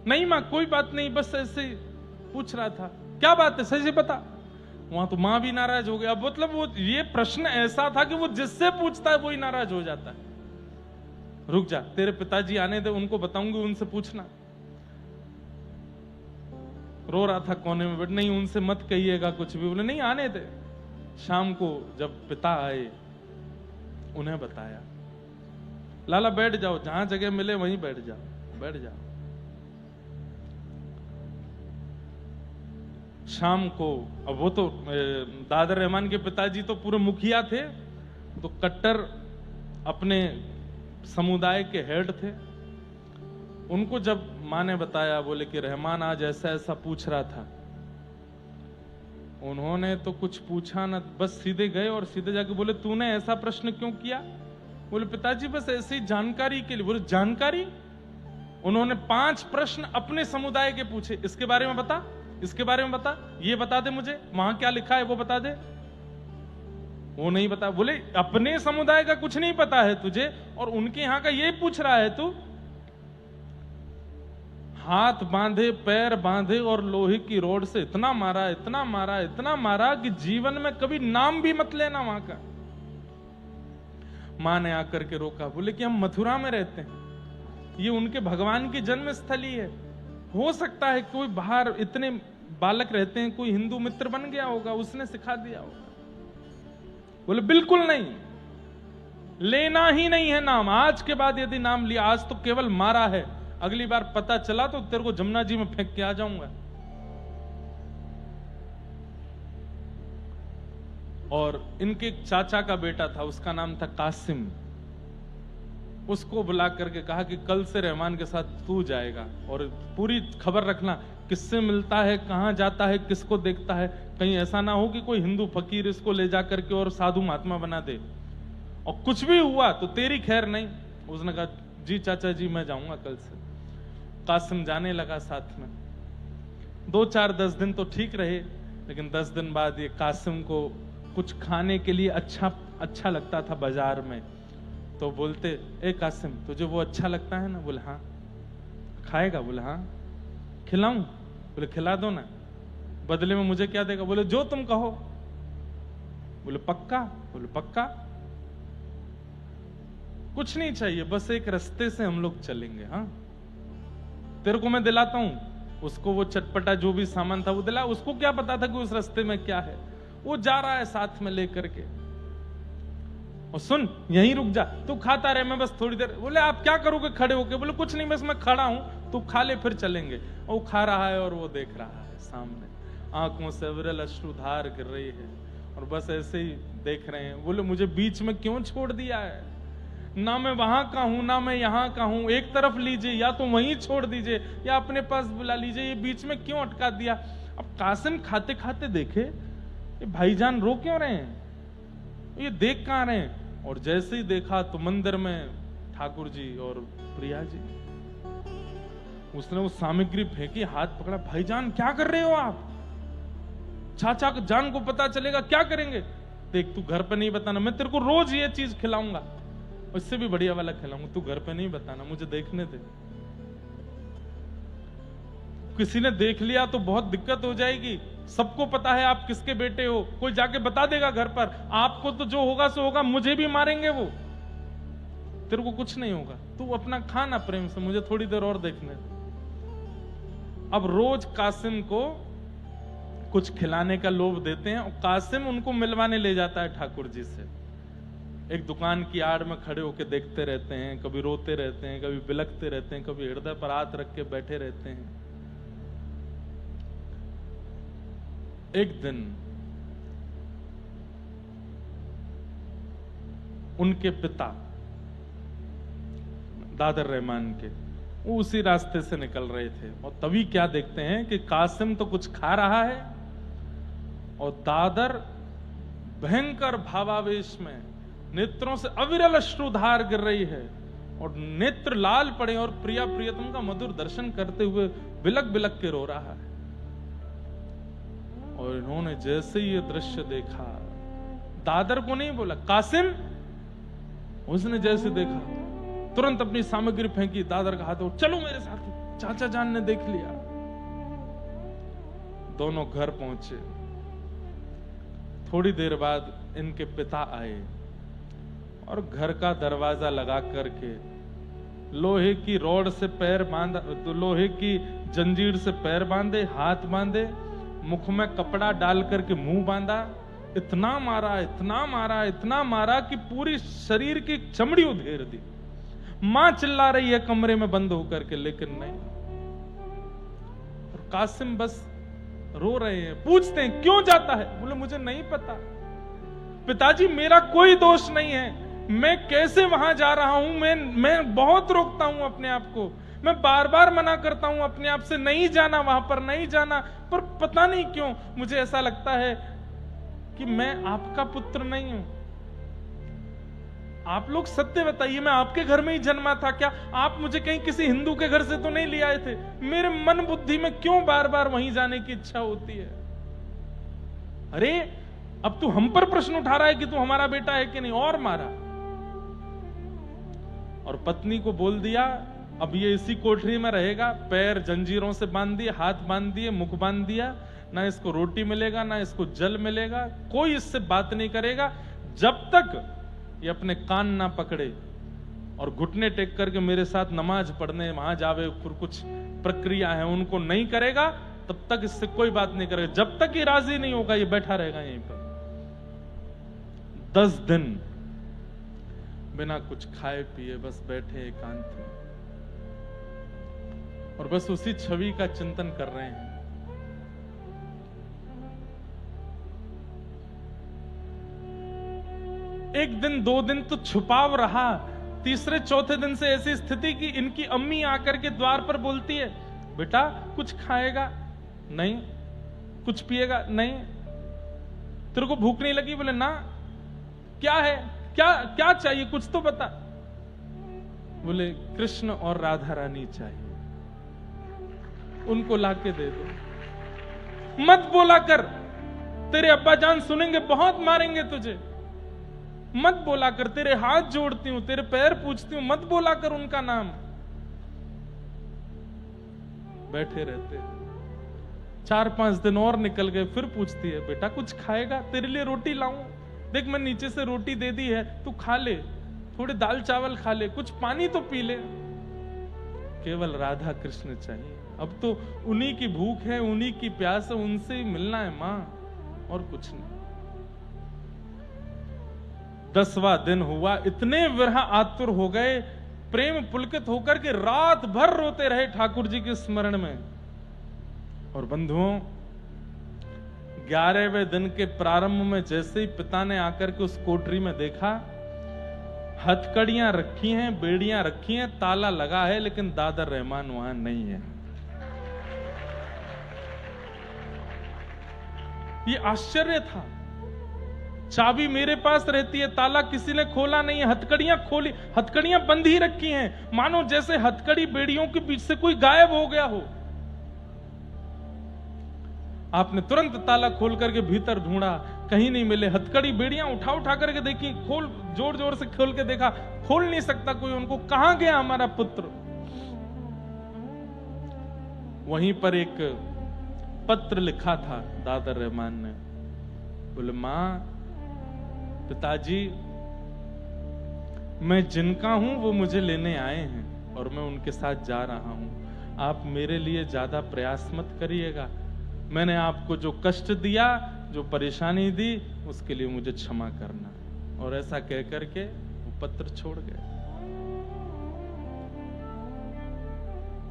नहीं मां कोई बात नहीं, बस ऐसे ही पूछ रहा था। क्या बात है, सही से बता। वहां तो मां भी नाराज हो गया। अब मतलब वो ये प्रश्न ऐसा था कि वो जिससे पूछता है वही नाराज हो जाता है। रुक जा, तेरे पिताजी आने दे, उनको बताऊंगी, उनसे पूछना। रो रहा था कोने में बैठ, नहीं उनसे मत कहिएगा कुछ भी। बोले नहीं आने दे। शाम को जब पिता आए, उन्हें बताया, लाला बैठ जाओ, जहां जगह मिले वहीं बैठ जाओ, बैठ जाओ। शाम को, अब वो तो दादर रहमान के पिताजी तो पूरे मुखिया थे, तो कट्टर अपने समुदाय के हेड थे। उनको जब मां ने बताया, बोले कि रहमान आज ऐसा ऐसा पूछ रहा था, उन्होंने तो कुछ पूछा ना, बस सीधे गए और सीधे जाके बोले, तूने ऐसा प्रश्न क्यों किया? बोले पिताजी बस ऐसे ही जानकारी के लिए। बोले जानकारी? उन्होंने 5 प्रश्न अपने समुदाय के पूछे, इसके बारे में बता, इसके बारे में बता, ये बता दे मुझे, वहां क्या लिखा है वो बता दे। वो नहीं बता। बोले अपने समुदाय का कुछ नहीं पता है तुझे, और उनके यहां का ये पूछ रहा है तू? हाथ बांधे, पैर बांधे, और लोहे की रोड से इतना मारा, इतना मारा, इतना मारा कि जीवन में कभी नाम भी मत लेना वहां का। मां ने आकर के रोका। बोले कि हम मथुरा में रहते हैं, ये उनके भगवान की जन्म स्थली है, हो सकता है कोई बाहर, इतने बालक रहते हैं, कोई हिंदू मित्र बन गया होगा, उसने सिखा दिया होगा। बोले बिल्कुल नहीं, लेना ही नहीं है नाम। आज के बाद यदि नाम लिया, आज तो केवल मारा है, अगली बार पता चला तो तेरे को जमुना जी में फेंक के आ जाऊंगा। और इनके एक चाचा का बेटा था, उसका नाम था कासिम। उसको बुला करके कहा कि कल से रहमान के साथ तू जाएगा, और पूरी खबर रखना, किससे मिलता है, कहां जाता है, किसको देखता है, कहीं ऐसा ना हो कि कोई हिंदू फकीर इसको ले जा करके और साधु महात्मा बना दे, और कुछ भी हुआ तो तेरी खैर नहीं। उसने कहा जी चाचा जी मैं जाऊंगा कल से। कासिम जाने लगा साथ में। 2-4-10 दिन तो ठीक रहे, लेकिन 10 दिन बाद ये कासिम को कुछ खाने के लिए अच्छा लगता था बाजार में, तो बोलते, ए कासिम तुझे वो अच्छा लगता है ना? बोले हाँ। खाएगा? बोले हाँ। खिलाऊं? बोले खिला दो ना। बदले में मुझे क्या देगा? बोले जो तुम कहो। बोले पक्का? बोले पक्का। कुछ नहीं चाहिए, बस एक रास्ते से हम लोग चलेंगे। हाँ तेरे को मैं दिलाता हूं। उसको वो चटपटा जो भी सामान था वो दिला। उसको क्या पता था कि उस रास्ते में क्या है, वो जा रहा है साथ में लेकर के। और सुन यहीं रुक जा, तू खाता रहे, मैं बस थोड़ी देर। बोले आप क्या करोगे खड़े होके? बोले कुछ नहीं, बस मैं खड़ा हूं, तू खा ले फिर चलेंगे। और वो खा रहा है और वो देख रहा है सामने, आंखों से विरल अश्रुधार गिर रही है, और बस ऐसे ही देख रहे हैं। बोले मुझे बीच में क्यों छोड़ दिया है? ना मैं वहां का हूं ना मैं यहां का हूं, एक तरफ लीजिए, या तो वहीं छोड़ दीजिए या अपने पास बुला लीजिए, ये बीच में क्यों अटका दिया? अब कासिम खाते खाते देखे ये भाईजान रो क्यों रहे हैं, ये देख कहां रहे हैं? और जैसे ही देखा तो मंदिर में ठाकुर जी और प्रिया जी। उसने वो सामग्री फेंकी, हाथ पकड़ा, भाईजान क्या कर रहे हो आप? चाचा जान को पता चलेगा क्या करेंगे? देख तू घर पे नहीं बताना, मैं तेरे को रोज ये चीज खिलाऊंगा, उससे भी बढ़िया वाला खिलाऊंगा, तू घर पे नहीं बताना, मुझे देखने दे। किसी ने देख लिया तो बहुत दिक्कत हो जाएगी। सबको पता है आप किसके बेटे हो, कोई जाके बता देगा घर पर, आपको तो जो होगा सो होगा, मुझे भी मारेंगे वो, तेरे को कुछ नहीं होगा, तू अपना खाना प्रेम से, मुझे थोड़ी देर और देखने। अब रोज कासिम को कुछ खिलाने का लोभ देते हैं और कासिम उनको मिलवाने ले जाता है ठाकुर जी से। एक दुकान की आड़ में खड़े होकर देखते रहते हैं, कभी रोते रहते हैं, कभी बिलखते रहते हैं, कभी हृदय पर हाथ रख के बैठे रहते हैं। एक दिन उनके पिता दादर रहमान के, वो उसी रास्ते से निकल रहे थे और तभी क्या देखते हैं कि कासिम तो कुछ खा रहा है और दादर भयंकर भावावेश में नेत्रों से अविरल अश्रुधार गिर रही है और नेत्र लाल पड़े और प्रिया प्रियतम का मधुर दर्शन करते हुए बिलक बिलक के रो रहा है। और इन्होंने जैसे ही ये दृश्य देखा, दादर को नहीं बोला, कासिम, उसने जैसे देखा तुरंत अपनी सामग्री फेंकी, दादर का हाथ, चलो मेरे साथ, चाचा जान ने देख लिया। दोनों घर पहुंचे। थोड़ी देर बाद इनके पिता आए और घर का दरवाजा लगा करके लोहे की रॉड से पैर बांधा, तो लोहे की जंजीर से पैर बांधे, हाथ बांधे, मुख में कपड़ा डाल करके मुंह बांधा, इतना मारा, इतना मारा, इतना मारा कि पूरी शरीर की चमड़ी उधेड़ दी। मां चिल्ला रही है कमरे में बंद होकर के, लेकिन नहीं। और कासिम बस रो रहे हैं। पूछते हैं क्यों जाता है? बोले मुझे नहीं पता पिताजी, मेरा कोई दोष नहीं है, मैं कैसे वहां जा रहा हूं, मैं बहुत रोकता हूं अपने आप को, मैं बार बार मना करता हूं अपने आप से, नहीं जाना वहां पर, नहीं जाना, पर पता नहीं क्यों मुझे ऐसा लगता है कि मैं आपका पुत्र नहीं हूं। आप लोग सत्य बताइए, मैं आपके घर में ही जन्मा था क्या? आप मुझे कहीं किसी हिंदू के घर से तो नहीं ले आए थे? मेरे मन बुद्धि में क्यों बार बार वहीं जाने की इच्छा होती है? अरे अब तू हम पर प्रश्न उठा रहा है कि तू हमारा बेटा है कि नहीं, और मारा। और पत्नी को बोल दिया अब ये इसी कोठरी में रहेगा, पैर जंजीरों से बांध दिए, हाथ बांध दिए, मुख बांध दिया, ना इसको रोटी मिलेगा ना इसको जल मिलेगा, कोई इससे बात नहीं करेगा जब तक ये अपने कान ना पकड़े और घुटने टेक करके मेरे साथ नमाज पढ़ने वहां जावे, फिर कुछ प्रक्रिया है उनको नहीं करेगा, तब तक इससे कोई बात नहीं करेगा। जब तक ये राजी नहीं होगा ये बैठा रहेगा यहीं पर। 10 दिन बिना कुछ खाए पिए बस बैठे एकांत में और बस उसी छवि का चिंतन कर रहे हैं। एक दिन 2 दिन तो छुपाव रहा, तीसरे चौथे दिन से ऐसी स्थिति कि इनकी अम्मी आकर के द्वार पर बोलती है, बेटा कुछ खाएगा? नहीं। कुछ पिएगा? नहीं। तेरे को भूख नहीं लगी? बोले ना। क्या है, क्या क्या चाहिए, कुछ तो बता। बोले कृष्ण और राधा रानी चाहिए, उनको लाके दे दो। मत बोला कर, तेरे अब्बा जान सुनेंगे, बहुत मारेंगे तुझे। मत बोला कर, तेरे हाथ जोड़ती हूं, तेरे पैर पूछती हूं, मत बोला कर उनका नाम। बैठे रहते 4-5 दिन और निकल गए, फिर पूछती है, बेटा कुछ खाएगा? तेरे लिए रोटी लाऊं? देख मैं नीचे से रोटी दे दी है, तू खा ले, थोड़े दाल चावल खा ले, कुछ पानी तो पी ले। केवल राधा कृष्ण चाहिए, अब तो उन्हीं की भूख है, उन्हीं की प्यास है, उनसे ही मिलना है मां, और कुछ नहीं। 10वां दिन हुआ, इतने विरह आतुर हो गए, प्रेम पुलकित होकर के रात भर रोते रहे ठाकुर जी के स्मरण में। और बंधुओं 11वें दिन के प्रारंभ में जैसे ही पिता ने आकर के उस कोठरी में देखा, हथकड़ियां रखी हैं, बेड़ियां रखी हैं, ताला लगा है, लेकिन दादर रहमान वहां नहीं है। ये आश्चर्य था। चाबी मेरे पास रहती है, ताला किसी ने खोला नहीं है, हथकड़ियां खोली, हथकड़ियां बंद ही रखी हैं, मानो जैसे हथकड़ी बेड़ियों के बीच से कोई गायब हो गया हो। आपने तुरंत ताला खोल करके भीतर ढूंढा, कहीं नहीं मिले। हथकड़ी बेड़ियां उठा करके देखी, खोल, जोर जोर से खोल के देखा, खोल नहीं सकता कोई उनको। कहां गया हमारा पुत्र? वहीं पर एक पत्र लिखा था दादर रहमान ने, बोले मां पिताजी मैं जिनका हूं वो मुझे लेने आए हैं और मैं उनके साथ जा रहा हूं, आप मेरे लिए ज्यादा प्रयास मत करिएगा, मैंने आपको जो कष्ट दिया जो परेशानी दी उसके लिए मुझे क्षमा करना। और ऐसा कह करके वो पत्र छोड़ गए।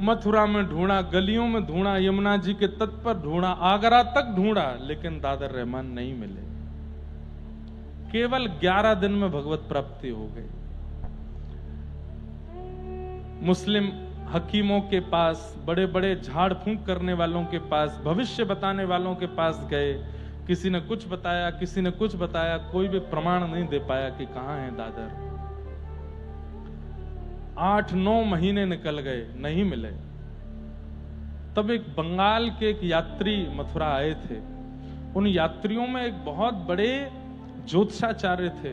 मथुरा में ढूंढा, गलियों में ढूंढा, यमुना जी के तट पर ढूंढा, आगरा तक ढूंढा, लेकिन दादर रहमान नहीं मिले। केवल 11 दिन में भगवत प्राप्ति हो गई। मुस्लिम हकीमों के पास, बड़े बड़े झाड़ फूंक करने वालों के पास, भविष्य बताने वालों के पास गए, किसी ने कुछ बताया, किसी ने कुछ बताया, कोई भी प्रमाण नहीं दे पाया कि कहां है दादर। 8-9 महीने निकल गए, नहीं मिले। तब एक बंगाल के एक यात्री मथुरा आए थे। उन यात्रियों में एक बहुत बड़े ज्योतिषाचार्य थे।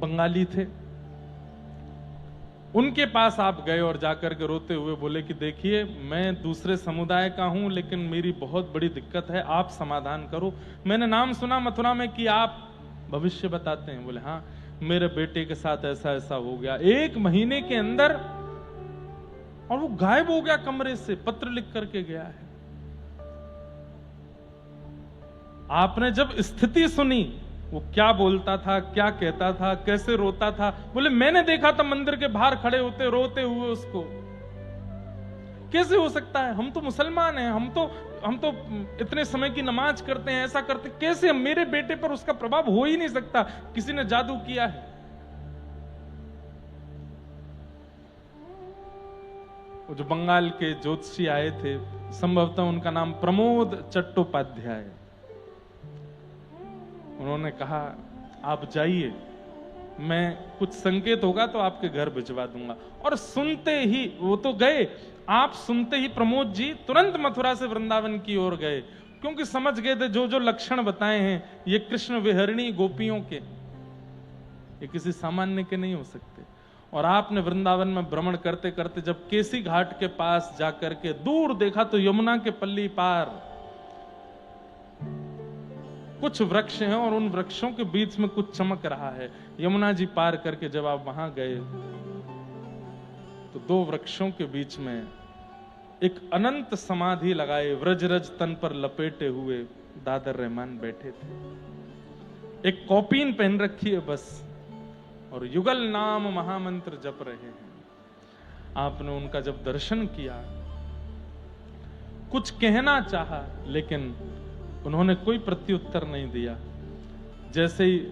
बंगाली थे। उनके पास आप गए और जाकर के रोते हुए बोले कि देखिए मैं दूसरे समुदाय का हूं, लेकिन मेरी बहुत बड़ी दिक्कत है, आप समाधान करो। मैंने नाम सुना मथुरा में कि आप भविष्य बताते हैं। बोले हाँ, मेरे बेटे के साथ ऐसा ऐसा हो गया 1 महीने के अंदर, और वो गायब हो गया कमरे से, पत्र लिख करके गया है। आपने जब स्थिति सुनी, वो क्या बोलता था, क्या कहता था, कैसे रोता था, बोले मैंने देखा था मंदिर के बाहर खड़े होते रोते हुए उसको। कैसे हो सकता है, हम तो मुसलमान हैं, हम तो इतने समय की नमाज करते हैं, ऐसा करते, कैसे मेरे बेटे पर उसका प्रभाव हो ही नहीं सकता, किसी ने जादू किया है। वो जो बंगाल के ज्योतिषी आए थे, संभवतः उनका नाम प्रमोद चट्टोपाध्याय, उन्होंने कहा आप जाइए, मैं कुछ संकेत होगा तो आपके घर भिजवा दूंगा। और सुनते ही वो तो गए, आप सुनते ही प्रमोद जी तुरंत मथुरा से वृंदावन की ओर गए, क्योंकि समझ गए थे जो जो लक्षण बताए हैं ये कृष्ण विहरणी गोपियों के, ये किसी सामान्य के नहीं हो सकते। और आपने वृंदावन में भ्रमण करते करते जब केसी घाट के पास जाकर के दूर देखा तो यमुना के पल्ली पार कुछ वृक्ष हैं और उन वृक्षों के बीच में कुछ चमक रहा है। यमुना जी पार करके जब आप वहां गए तो 2 वृक्षों के बीच में एक अनंत समाधि लगाए व्रजरज तन पर लपेटे हुए दादर रहमान बैठे थे। एक कौपीन पहन रखी है बस, और युगल नाम महामंत्र जप रहे हैं। आपने उनका जब दर्शन किया, कुछ कहना चाहा, लेकिन उन्होंने कोई प्रत्युत्तर नहीं दिया। जैसे ही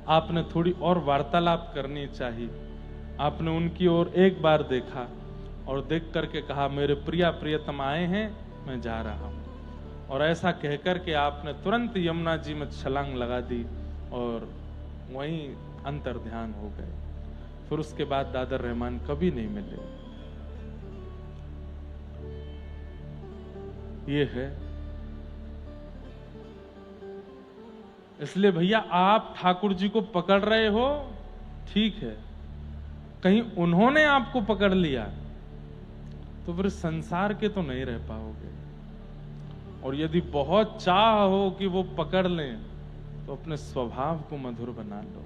आपने थोड़ी और वार्तालाप करनी चाहिए, आपने उनकी ओर एक बार देखा और देख करके कहा मेरे प्रिया प्रियतम आए हैं, मैं जा रहा हूं। और ऐसा कहकर के आपने तुरंत यमुना जी में छलांग लगा दी और वहीं अंतर ध्यान हो गए। फिर उसके बाद दादर रहमान कभी नहीं मिले। ये है। इसलिए भैया आप ठाकुर जी को पकड़ रहे हो, ठीक है, कहीं उन्होंने आपको पकड़ लिया तो फिर संसार के तो नहीं रह पाओगे। और यदि बहुत चाह हो कि वो पकड़ लें तो अपने स्वभाव को मधुर बना लो।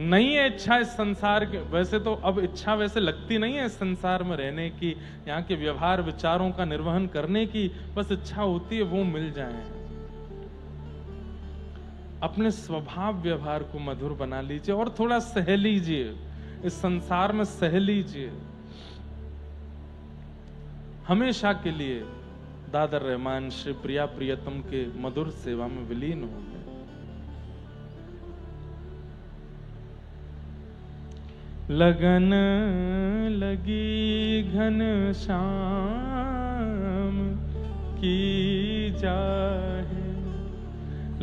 नहीं है इच्छा इस संसार के, वैसे तो अब इच्छा वैसे लगती नहीं है इस संसार में रहने की, यहाँ के व्यवहार विचारों का निर्वहन करने की, बस इच्छा होती है वो मिल जाए। अपने स्वभाव व्यवहार को मधुर बना लीजिए और थोड़ा सह लीजिए, इस संसार में सह लीजिए। हमेशा के लिए दादर रहमान श्री प्रिया प्रियतम के मधुर सेवा में विलीन हो गए। लगन लगी घन श्याम की जाहे,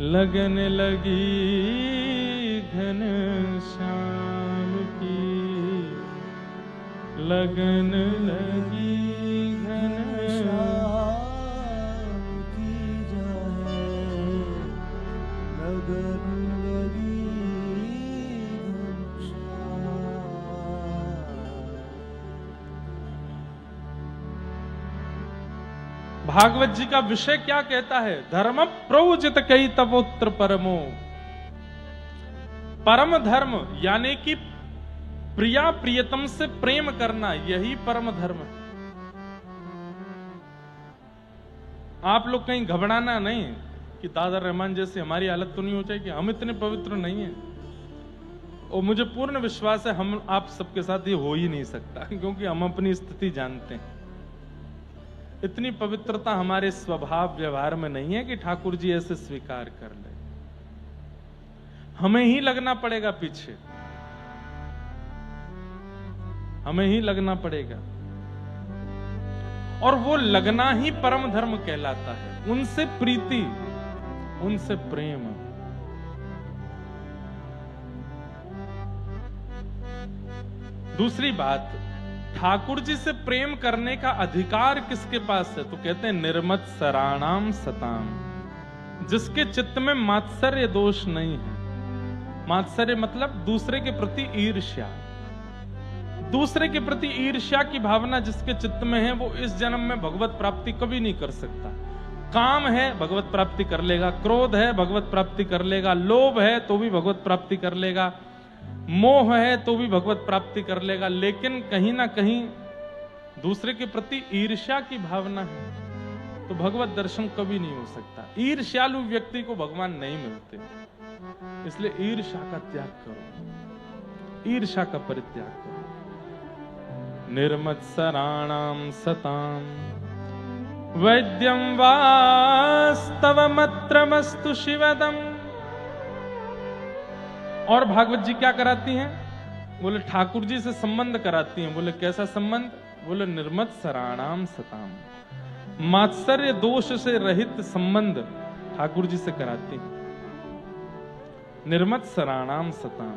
लगन लगी घन श्याम की, लगन लगी घन श्याम की जाए, लगन लगी घन श्याम भागवत जी का विषय क्या कहता है? धर्म प्रवजित कई तवोत्र परमो। परम धर्म यानी कि प्रिया प्रियतम से प्रेम करना, यही परम धर्म है। आप लोग कहीं घबराना नहीं कि दादा रहमान जैसे हमारी हालत तो नहीं हो जाएगी, हम इतने पवित्र नहीं हैं। और मुझे पूर्ण विश्वास है हम आप सबके साथ ये हो ही नहीं सकता, क्योंकि हम अपनी स्थिति जानते हैं। इतनी पवित्रता हमारे स्वभाव व्यवहार में नहीं है कि ठाकुर जी ऐसे स्वीकार कर ले। हमें ही लगना पड़ेगा पीछे, हमें ही लगना पड़ेगा, और वो लगना ही परम धर्म कहलाता है। उनसे प्रीति, उनसे प्रेम। दूसरी बात, ठाकुर जी से प्रेम करने का अधिकार किसके पास है? तो कहते हैं निर्मत्सराणाम सताम, जिसके चित्त में मात्सर्य दोष नहीं है। मात्सर्य मतलब दूसरे के प्रति ईर्ष्या, दूसरे के प्रति ईर्ष्या की भावना जिसके चित्त में है, वो इस जन्म में भगवत प्राप्ति कभी नहीं कर सकता। काम है भगवत प्राप्ति कर लेगा, क्रोध है भगवत प्राप्ति कर लेगा, लोभ है तो भी भगवत प्राप्ति कर लेगा, मोह है तो भी भगवत प्राप्ति कर लेगा, लेकिन कहीं ना कहीं दूसरे के प्रति ईर्ष्या की भावना है तो भगवत दर्शन कभी नहीं हो सकता। ईर्ष्यालु व्यक्ति को भगवान नहीं मिलते, इसलिए ईर्ष्या का त्याग करो, ईर्ष्या का परित्याग करो। निर्मत्सराणाम सताम वैद्यम वास्तवमत्रमस्तु शिवदम। और भागवत जी क्या कराती हैं? बोले ठाकुर जी से संबंध कराती हैं। बोले कैसा संबंध? बोले निर्मत्सराणाम सताम, मात्सर्य दोष से रहित संबंध ठाकुर जी से कराती हैं। निर्मत्सराणाम सताम।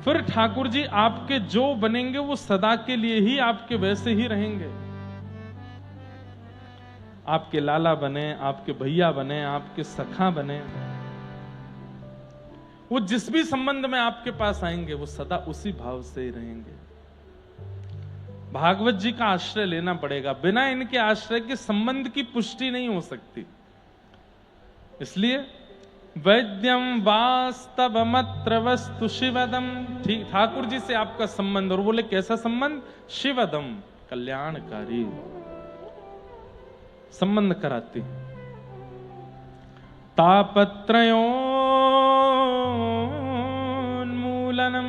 फिर ठाकुर जी आपके जो बनेंगे वो सदा के लिए ही आपके वैसे ही रहेंगे। आपके लाला बने, आपके भैया बने, आपके सखा बने, वो जिस भी संबंध में आपके पास आएंगे वो सदा उसी भाव से ही रहेंगे। भागवत जी का आश्रय लेना पड़ेगा, बिना इनके आश्रय के संबंध की पुष्टि नहीं हो सकती। इसलिए वैद्यम वास्तवमत्र वस्तु शिवदम, ठीक ठाकुर जी से आपका संबंध। और बोले कैसा संबंध? शिवदम, कल्याणकारी संबंध कराती। तापत्रयोन्मूलनम,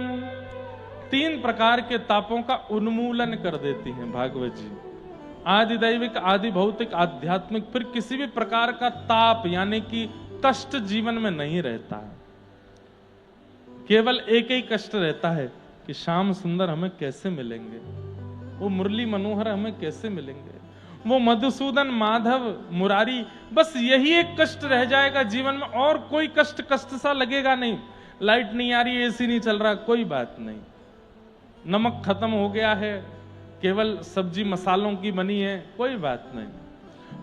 3 प्रकार के तापों का उन्मूलन कर देती हैं भागवत जी। आदि दैविक, आदि भौतिक, आध्यात्मिक। फिर किसी भी प्रकार का ताप यानी कि कष्ट जीवन में नहीं रहता है। केवल एक ही कष्ट रहता है कि श्याम सुंदर हमें कैसे मिलेंगे, वो मुरली मनोहर हमें कैसे मिलेंगे, वो मधुसूदन माधव मुरारी, बस यही एक कष्ट रह जाएगा जीवन में। और कोई कष्ट कष्ट सा लगेगा नहीं। लाइट नहीं आ रही, एसी नहीं चल रहा, कोई बात नहीं। नमक खत्म हो गया है, केवल सब्जी मसालों की बनी है, कोई बात नहीं।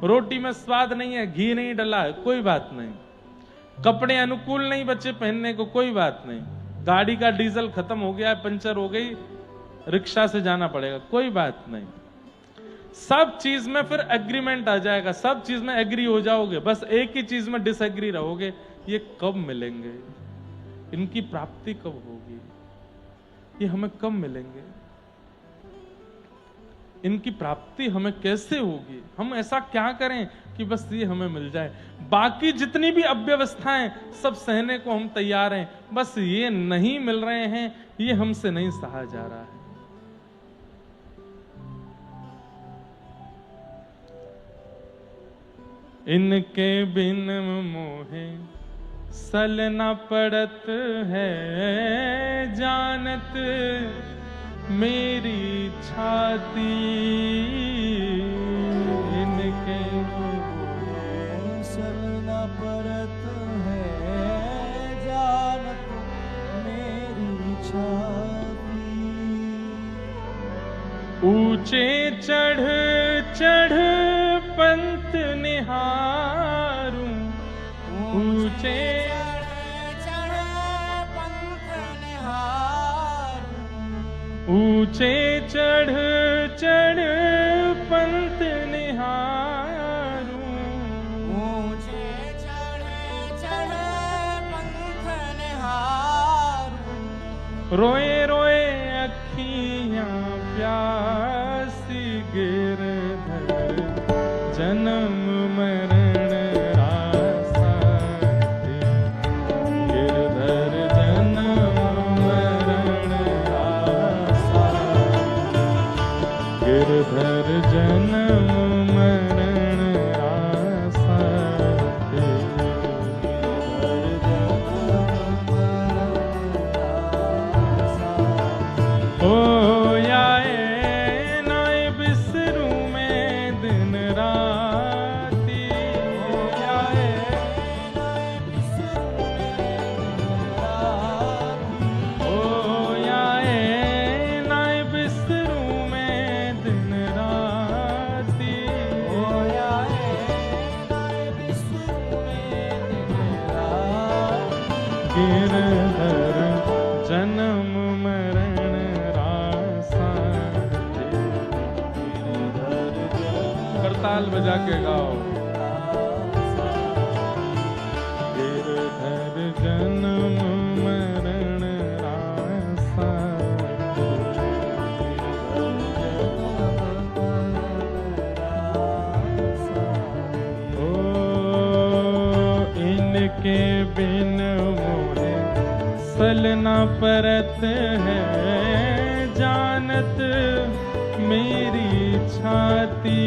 रोटी में स्वाद नहीं है, घी नहीं डला है, कोई बात नहीं। कपड़े अनुकूल नहीं बचे पहनने को, कोई बात नहीं। गाड़ी का डीजल खत्म हो गया, पंचर हो गई, रिक्शा से जाना पड़ेगा, कोई बात नहीं। सब चीज में फिर एग्रीमेंट आ जाएगा, सब चीज में एग्री हो जाओगे, बस एक ही चीज में डिसएग्री रहोगे। ये कब मिलेंगे, इनकी प्राप्ति कब होगी, ये हमें कब मिलेंगे, इनकी प्राप्ति हमें कैसे होगी, हम ऐसा क्या करें कि बस ये हमें मिल जाए। बाकी जितनी भी अव्यवस्थाएं सब सहने को हम तैयार हैं, बस ये नहीं मिल रहे हैं, ये हमसे नहीं सहा जा रहा है। इनके बिन मोहे सल न पड़त है, जानत मेरी छाती। इनके सल न पड़त है, जानत मेरी छाती। ऊंचे चढ़ चढ़ पंत निहारूं, ऊंचे चढ़ पंथ निहारूं, ऊंचे चढ़ चढ़ पंत निहारूं। रोए रोए अखियां प्यासी गिरधर जन्म मरण रासा गिरधर जन्म मरण रासा गिरधर जन्म मरण रासा ओ याए नाय बिसरू मैं दिन राती ओ याए नाय बिसरू मैं दिन राती गिरधर जन्म मरण रासा करताल बजा के गाओ गिरधर जन्म मरण रासा ओ इनके बिन मोहे सलना परत है जानत मेरी छाती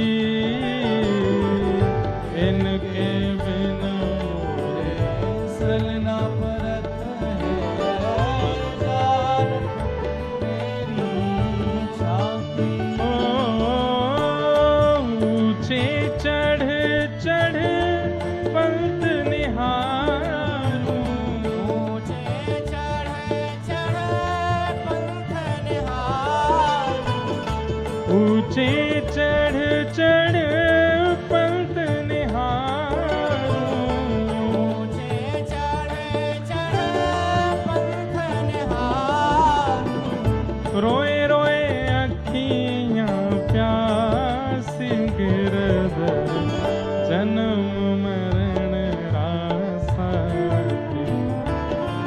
इनके बिन मोहे सलना परत है जानत मेरी छाती ओ ऊंचे चढ़ चढ़ पंथ निहारूं ऊंचे चढ़ चढ़ पंथ निहारूं ऊंचे चढ़ चढ़ पंथ निहारूं ऊंचे चढ़ चढ़ पंथ निहारूं रोए रोए अखियां प्यासी गिरधर जन्म मरण रासा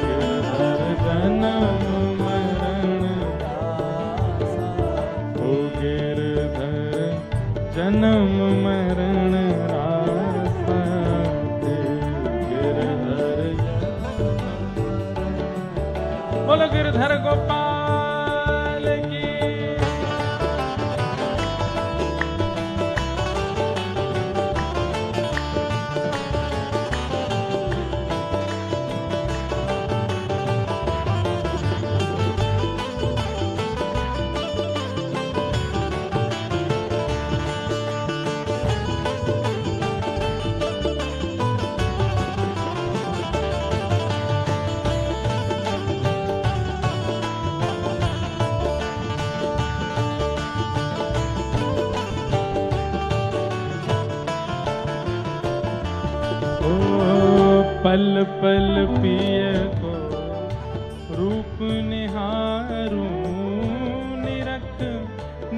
गिरधर जन्म मरण ओ गिरधर जन्म मरण रासा गिरधर बोलो गिरधर गोपाल की ओ पल पल पिय को रूप निहारूं निरख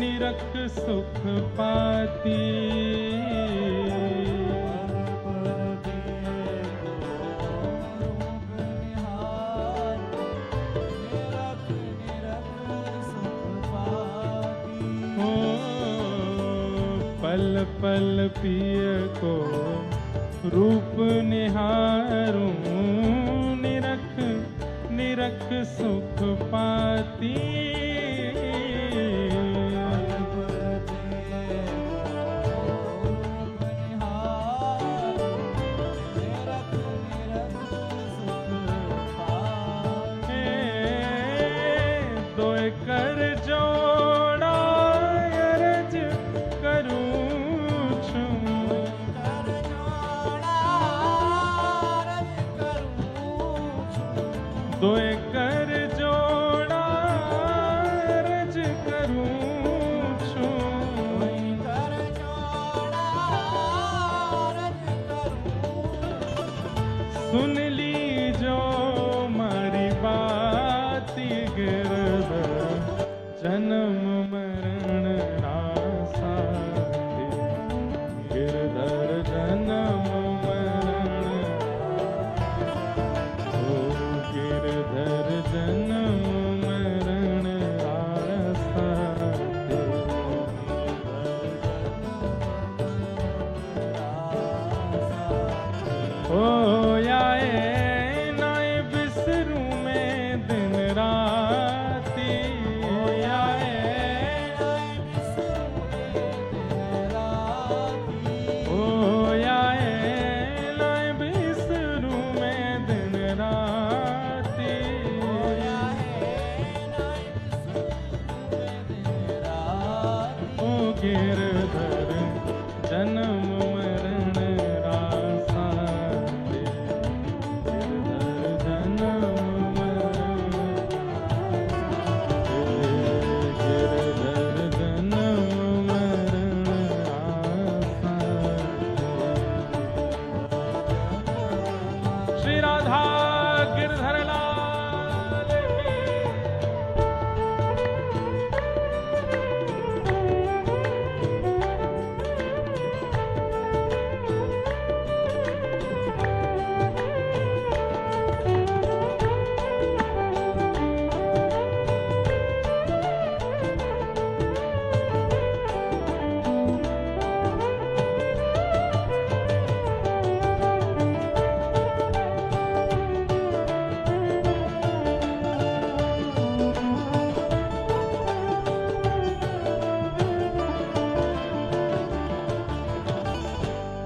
निरख सुख पाती ओ पल पल पिय को रूप निहारूं निरख निरख सुख पाती दोए कर जोड़ा अर्ज करूं छूं दोए कर जोड़ा अर्ज करूं छूं सुन लीजो मारी बात गिरधर जन्म मरण रासा गिरधर जन्म मरण ओ गिरधर जन्म गिरधर जन्म मरण रासा रे, गिरधर जन्म मरण रे, गिरधर जन्म मरण रासा रे। श्री राधा गिरधर लाल की।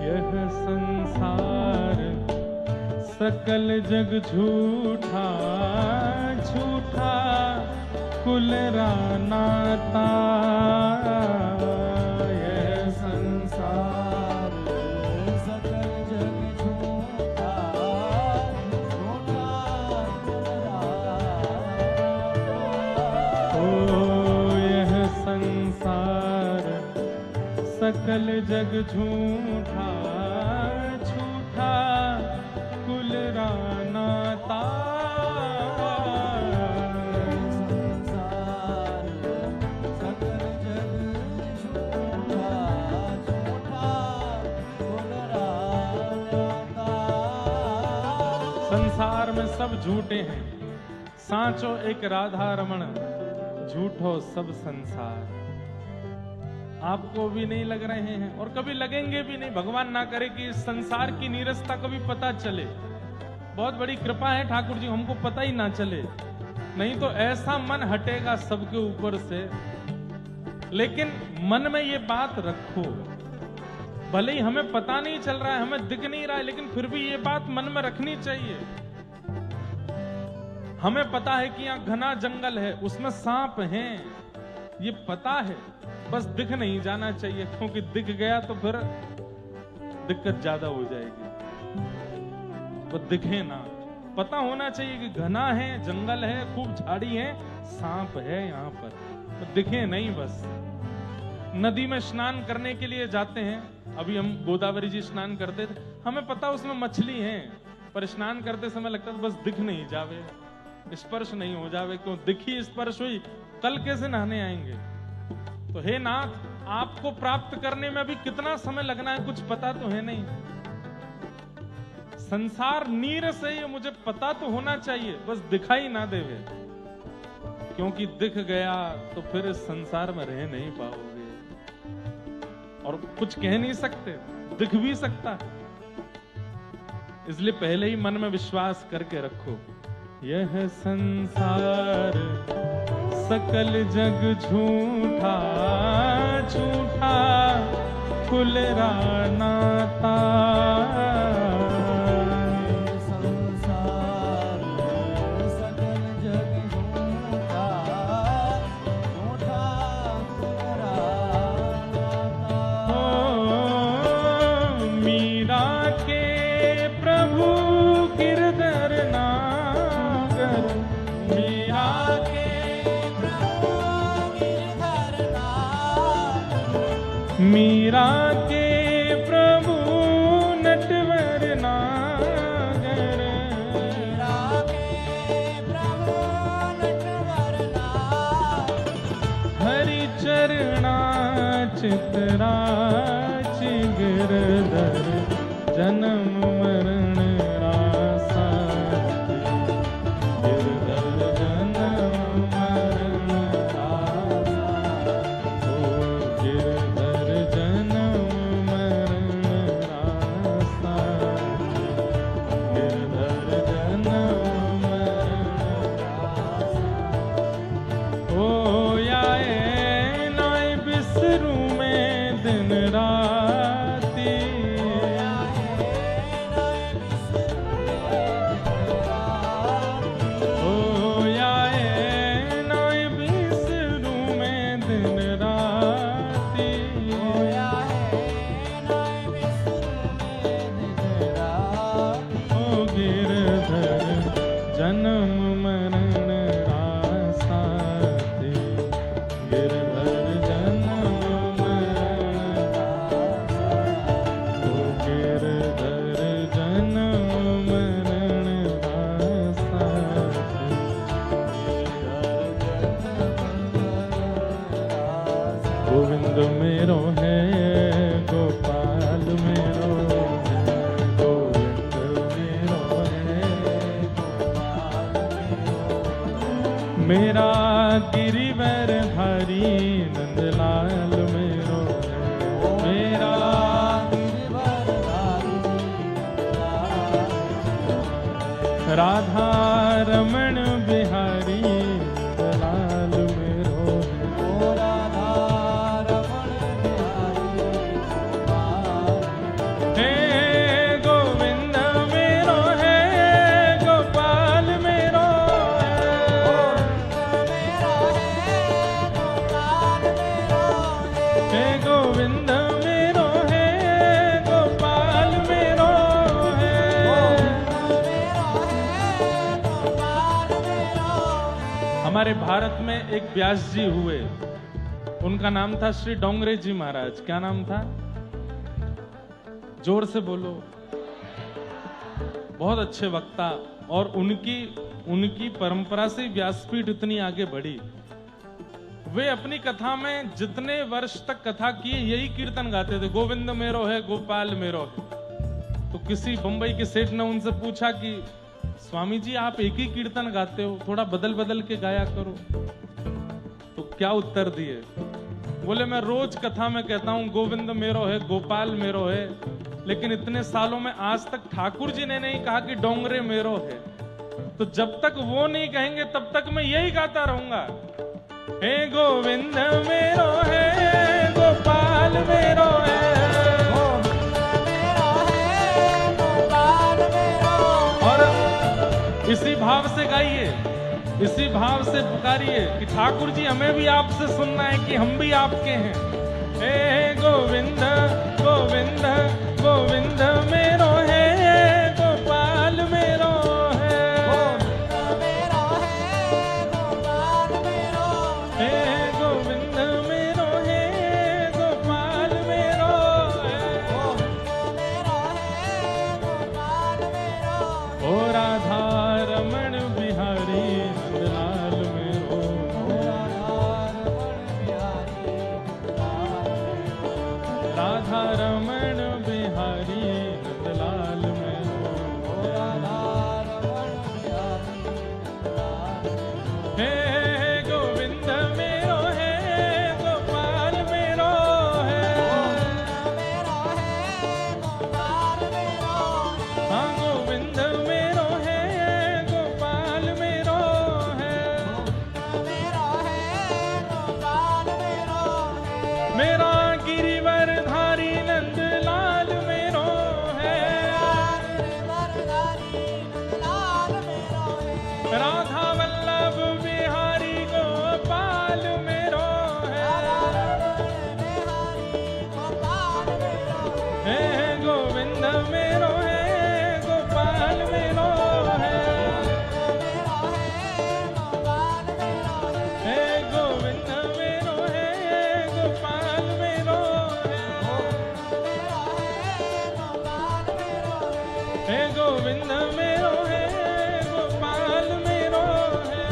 यह संसार सकल जग झूठा, झूठा कुल रानाता। यह संसार सकल जग झूठा, झूठा ओ यह संसार सकल जग झूठा, झूठा कुल रानाता। संसार सकल जग झूठा, झूठा कुल रानाता। संसार में सब झूठे हैं, सांचो एक राधा रमण, झूठो सब संसार। आपको भी नहीं लग रहे हैं और कभी लगेंगे भी नहीं। भगवान ना करे कि इस संसार की नीरसता कभी पता चले। बहुत बड़ी कृपा है ठाकुर जी, हमको पता ही ना चले, नहीं तो ऐसा मन हटेगा सबके ऊपर से। लेकिन मन में ये बात रखो, भले ही हमें पता नहीं चल रहा है, हमें दिख नहीं रहा है, लेकिन फिर भी ये बात मन में रखनी चाहिए। हमें पता है कि यहाँ घना जंगल है, उसमें सांप हैं, ये पता है, बस दिख नहीं जाना चाहिए, क्योंकि दिख गया तो फिर दिक्कत ज्यादा हो जाएगी। तो दिखे ना, पता होना चाहिए कि घना है, जंगल है, खूब झाड़ी है, सांप है यहाँ पर, तो दिखे नहीं। बस नदी में स्नान करने के लिए जाते हैं, अभी हम गोदावरी जी स्नान करते थे, हमें पता उसमें मछली है, पर स्नान करते समय लगता था बस दिख नहीं जावे, स्पर्श नहीं हो जावे। क्यों? दिखी स्पर्श हुई, कल कैसे नहाने आएंगे? तो हे नाथ, आपको प्राप्त करने में अभी कितना समय लगना है कुछ पता तो है नहीं। संसार नीर से ये मुझे पता तो होना चाहिए, बस दिखाई ना देवे, क्योंकि दिख गया तो फिर इस संसार में रह नहीं पाओगे और कुछ कह नहीं सकते, दिख भी सकता है। इसलिए पहले ही मन में विश्वास करके रखो, यह संसार सकल जग झूठा, झूठा कुल रानाता। संसार सकल जग झूठा, झूठा कुल रानाता। ओ मीरा के प्रभु गिरधर नागर, मीरा के मीरा के प्रभु नटवर नागर, मीरा के प्रभु नटवर नागर। हरि चरणा चितराच गिरधर जन्म मरण रासा, गिरधर जन्म मरण रासा, ओ गिरधर जन्म मरण रासा, गिरधर जन्म मरण रासा। ओ याए नाय बिसरू में दिन राती, गोविंद मेरो है गोपाल मेरो है, गोविंद मेरो है गोपाल मेरो। मेरा गिरिवर हरि नंदलाल मेरो है, मेरा राधा रमण बिहारी नंदलाल मेरो है, हे गोविंद मेरो है गोपाल मेरो है, हे गोविंद मेरो है गोपाल मेरो है। हमारे भारत में एक व्यास जी हुए, उनका नाम था श्री डोंगरे जी महाराज। क्या नाम था? जोर से बोलो। बहुत अच्छे वक्ता, और उनकी परंपरा से व्यासपीठ इतनी आगे बढ़ी। वे अपनी कथा में जितने वर्ष तक कथा किए यही कीर्तन गाते थे, गोविंद मेरो है गोपाल मेरो है। तो किसी बंबई के सेठ ने उनसे पूछा कि स्वामी जी आप एक ही कीर्तन गाते हो, थोड़ा बदल बदल के गाया करो। तो क्या उत्तर दिए? बोले मैं रोज कथा में कहता हूं गोविंद मेरो है गोपाल मेरो है, लेकिन इतने सालों में आज तक ठाकुर जी ने नहीं कहा कि डोंगरे मेरो है। तो जब तक वो नहीं कहेंगे तब तक मैं यही गाता रहूंगा, हे गोविंद मेरो है गोपाल मेरो है। और इसी भाव से गाइए, इसी भाव से पुकारिए कि ठाकुर जी हमें भी आपसे सुनना है कि हम भी आपके हैं। हे गोविंद गोविंद गोविंद मेरो है गोपाल मेरो है, हे गोविंद मेरो है गोपाल मेरो है। ओ राधा रमण बिहारी नंदलाल मेरो, राधा रमण बिहारी नंदलाल मेरो, हे गोविंद मेरो है गोपाल मेरो है, हाँ गोविंद मेरो है गोपाल मेरो है। मेरा गिरिवर धारी नंदलाल मेरो है, राधा वल्लभ बिहारी गोपाल मेरो है, हे गोविंद मेरो है गोपाल मेरो है, हे गोविंद मेरो है गोपाल मेरो है, हे गोविंद मेरो है गोपाल मेरो है।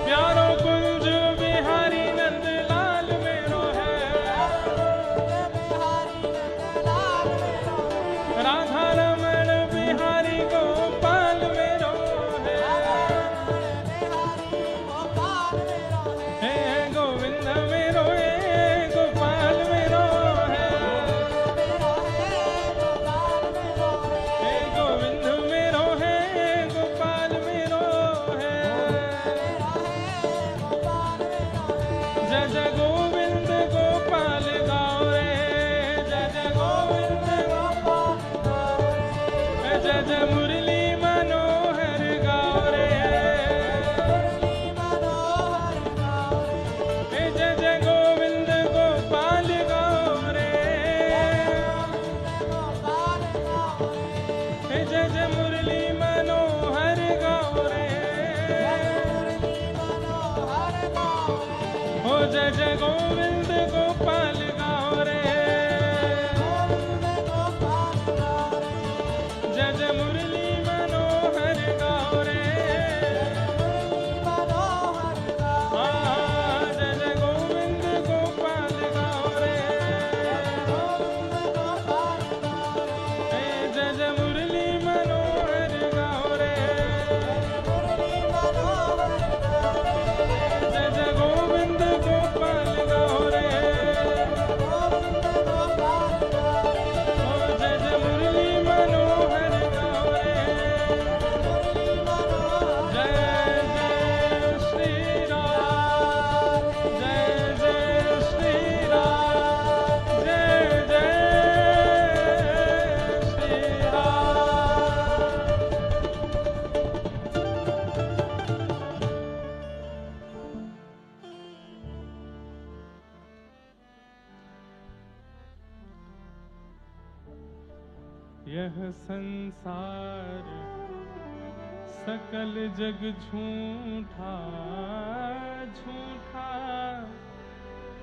प्यारो कुंज बिहारी नंदलाल मेरो है, राधा रमण बिहारी गोपाल मेरो है, हे गोविंद मेरो है गोपाल मेरो है, हे गोविंद मेरो है गोपाल मेरो है। जय जय गोविंद गोपाल गाओ रे, जय जय गोविंद जय जय मुरली मनोहर गाओ रे, हे जय जय गोविंद गोपाल गाओ रे, हे जय जय मुरली मनोहर गाओ रे, हो जय जय गोविंद गोपाल गाओ रे, जय जय मुरली मनोहर गाओ रे, हाँ यह संसार सकल जग झूठा झूठा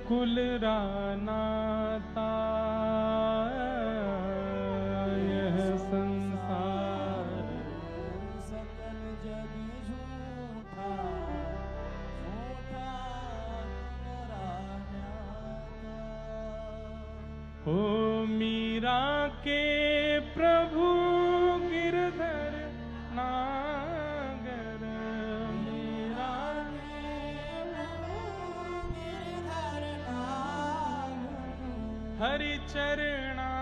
कुल रानाता। यह संसार सकल जग झूठा झूठा रान्याता। ओ मीरा के प्रभु गिरधर नागर। मीरा गिरधर नागर। हरि चरणा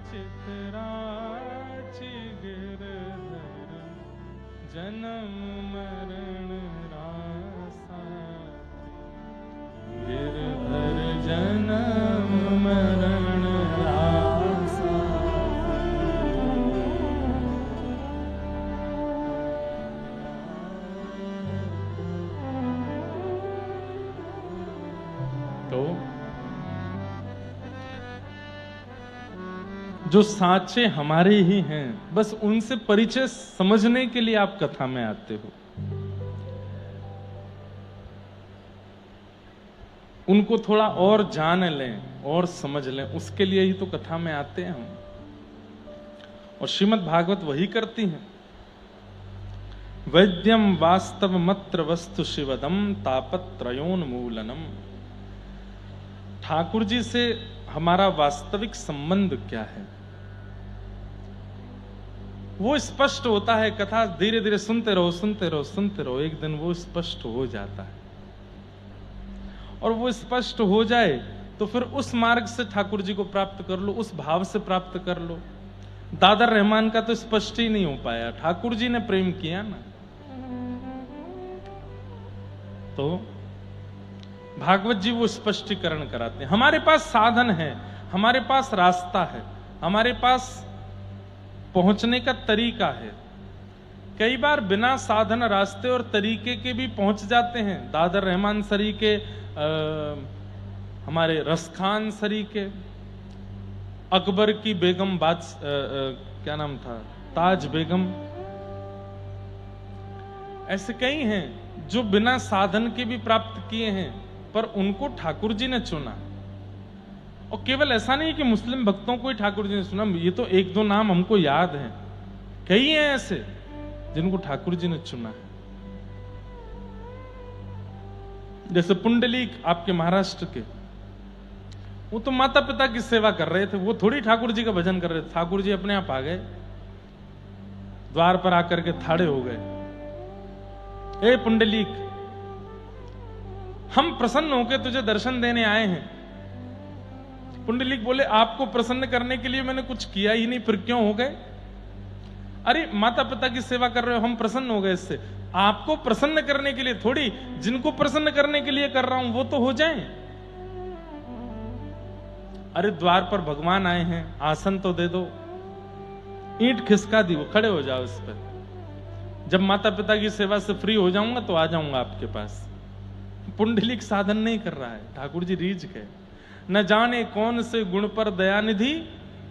चितराच गिरधर जन्म मरण रासा। गिरधर जन्म मरण रासा। तो जो साचे हमारे ही हैं, बस उनसे परिचय समझने के लिए आप कथा में आते हो। उनको थोड़ा और जान लें और समझ लें, उसके लिए ही तो कथा में आते हैं हम। और श्रीमद् भागवत वही करती हैं। वैद्यम वास्तव मत्र वस्तु शिवदम तापत्रयोन्मूलनम। ठाकुर जी से हमारा वास्तविक संबंध क्या है वो स्पष्ट होता है। कथा धीरे धीरे सुनते रहो सुनते रहो सुनते रहो, एक दिन वो स्पष्ट हो जाता है। और वो स्पष्ट हो जाए तो फिर उस मार्ग से ठाकुर जी को प्राप्त कर लो, उस भाव से प्राप्त कर लो। दादर रहमान का तो स्पष्ट ही नहीं हो पाया, ठाकुर जी ने प्रेम किया ना। तो भागवत जी वो स्पष्टीकरण कराते हैं। हमारे पास साधन है, हमारे पास रास्ता है, हमारे पास पहुंचने का तरीका है। कई बार बिना साधन रास्ते और तरीके के भी पहुंच जाते हैं। दादर रहमान सरी के हमारे रसखान सरी के, अकबर की बेगम क्या नाम था, ताज बेगम, ऐसे कई हैं जो बिना साधन के भी प्राप्त किए हैं, पर उनको ठाकुर जी ने चुना। और केवल ऐसा नहीं कि मुस्लिम भक्तों को ही ठाकुर जी ने सुना, ये तो एक दो नाम हमको याद हैं, कई हैं ऐसे जिनको ठाकुर जी ने चुना है। जैसे पुंडलीक आपके महाराष्ट्र के, वो तो माता पिता की सेवा कर रहे थे, वो थोड़ी ठाकुर जी का भजन कर रहे थे। ठाकुर जी अपने आप आ गए, द्वार पर आकर के थाड़े हो गए। ए पुंडलीक, हम प्रसन्न होकर तुझे दर्शन देने आए हैं। पुंडलीक बोले, आपको प्रसन्न करने के लिए मैंने कुछ किया ही नहीं, फिर क्यों हो गए? अरे माता पिता की सेवा कर रहे हो, हम प्रसन्न हो गए इससे। आपको प्रसन्न करने के लिए थोड़ी, जिनको प्रसन्न करने के लिए कर रहा हूं वो तो हो जाएं। अरे द्वार पर भगवान आए हैं, आसन तो दे दो। ईंट खिसका दी, वो खड़े हो जाओ इस पर। जब माता पिता की सेवा से फ्री हो जाऊंगा तो आ जाऊंगा आपके पास। पुंडलिक साधन नहीं कर रहा है, ठाकुर जी रीझ गए। न जाने कौन से गुण पर दयानिधि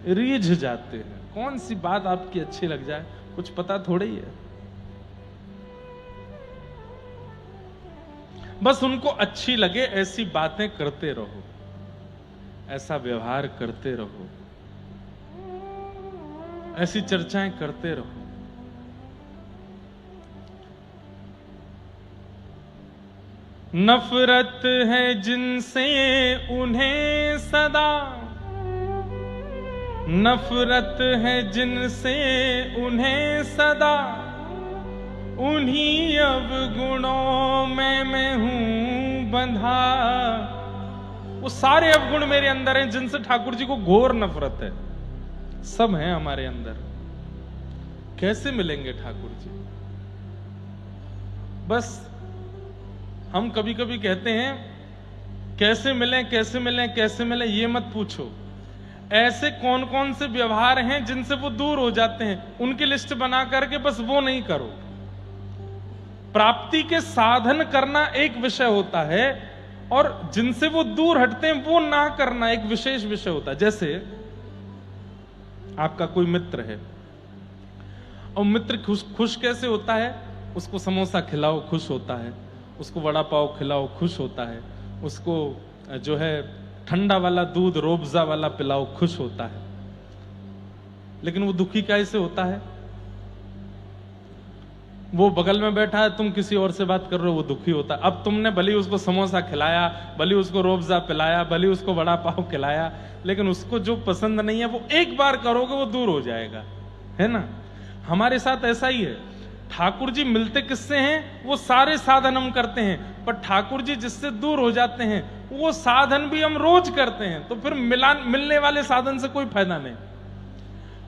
रीझ जाते हैं। कौन सी बात आपकी अच्छी लग जाए, कुछ पता थोड़ा ही है। बस उनको अच्छी लगे ऐसी बातें करते रहो, ऐसा व्यवहार करते रहो, ऐसी चर्चाएं करते रहो। नफरत है जिनसे उन्हें सदा, नफरत है जिनसे उन्हें सदा, उन्हीं अवगुणों में मैं हूं बंधा। वो सारे अवगुण मेरे अंदर हैं जिनसे ठाकुर जी को घोर नफरत है, सब हैं हमारे अंदर। कैसे मिलेंगे ठाकुर जी? बस हम कभी कभी कहते हैं कैसे मिलें कैसे मिलें कैसे मिलें, ये मत पूछो। ऐसे कौन कौन से व्यवहार हैं जिनसे वो दूर हो जाते हैं, उनकी लिस्ट बना करके बस वो नहीं करो। प्राप्ति के साधन करना एक विषय होता है, और जिनसे वो दूर हटते हैं वो ना करना एक विशेष विषय होता है। जैसे आपका कोई मित्र है और मित्र खुश कैसे होता है? उसको समोसा खिलाओ खुश होता है, उसको वड़ा पाव खिलाओ खुश होता है, उसको जो है ठंडा वाला दूध रोबजा वाला पिलाओ खुश होता है। लेकिन वो दुखी कैसे होता है? वो बगल में बैठा है, तुम किसी और से बात कर रहे हो, वो दुखी होता है। अब तुमने भले उसको समोसा खिलाया, भले उसको रोबजा पिलाया, भले उसको वड़ा पाव खिलाया, लेकिन उसको जो पसंद नहीं है वो एक बार करोगे वो दूर हो जाएगा, है ना? हमारे साथ ऐसा ही है। ठाकुर जी मिलते किससे हैं? वो सारे साधन हम करते हैं, पर ठाकुर जी जिससे दूर हो जाते हैं वो साधन भी हम रोज करते हैं, तो फिर मिलने वाले साधन से कोई फायदा नहीं।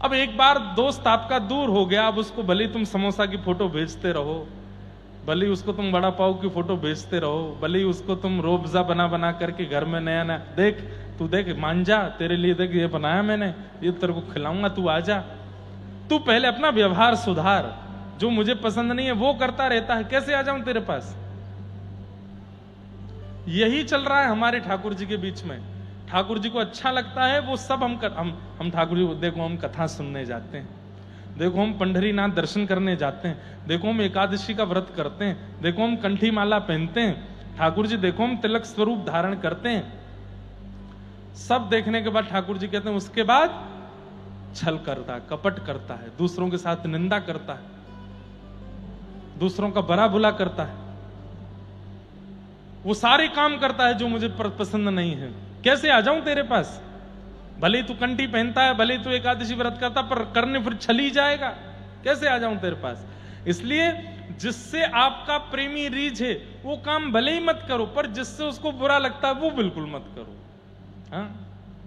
अब एक बार दोस्त आपका दूर हो गया, अब उसको भले तुम समोसा की फोटो भेजते रहो, भले उसको तुम वड़ा पाव की फोटो भेजते रहो, भले उसको तुम रोबजा बना बना करके घर में नया नया, देख तू देख मान जा, तेरे लिए देख ये बनाया मैंने, ये तेरे को खिलाऊंगा, तू आ जा। तू पहले अपना व्यवहार सुधार, जो मुझे पसंद नहीं है वो करता रहता है, कैसे आ जाऊं तेरे पास? यही चल रहा है हमारे ठाकुर जी के बीच में। ठाकुर जी को अच्छा लगता है वो सब हम ठाकुर जी को, देखो हम कथा सुनने जाते हैं, देखो हम पंढरीनाथ दर्शन करने जाते हैं, देखो हम एकादशी का व्रत करते हैं, देखो हम कंठी माला पहनते हैं, ठाकुर जी देखो हम तिलक स्वरूप धारण करते हैं। सब देखने के बाद ठाकुर जी कहते हैं उसके बाद छल करता है, कपट करता है, दूसरों के साथ निंदा करता है, दूसरों का बुरा भला करता है, वो सारे काम करता है जो मुझे पसंद नहीं है। कैसे आ जाऊं तेरे पास? भले तू कंठी पहनता है, भले तू एकादशी व्रत करता, पर करने फिर छल ही जाएगा, कैसे आ जाऊं तेरे पास? इसलिए जिससे आपका प्रेमी रीझ है वो काम भले ही मत करो, पर जिससे उसको बुरा लगता है वो बिल्कुल मत करो, हाँ?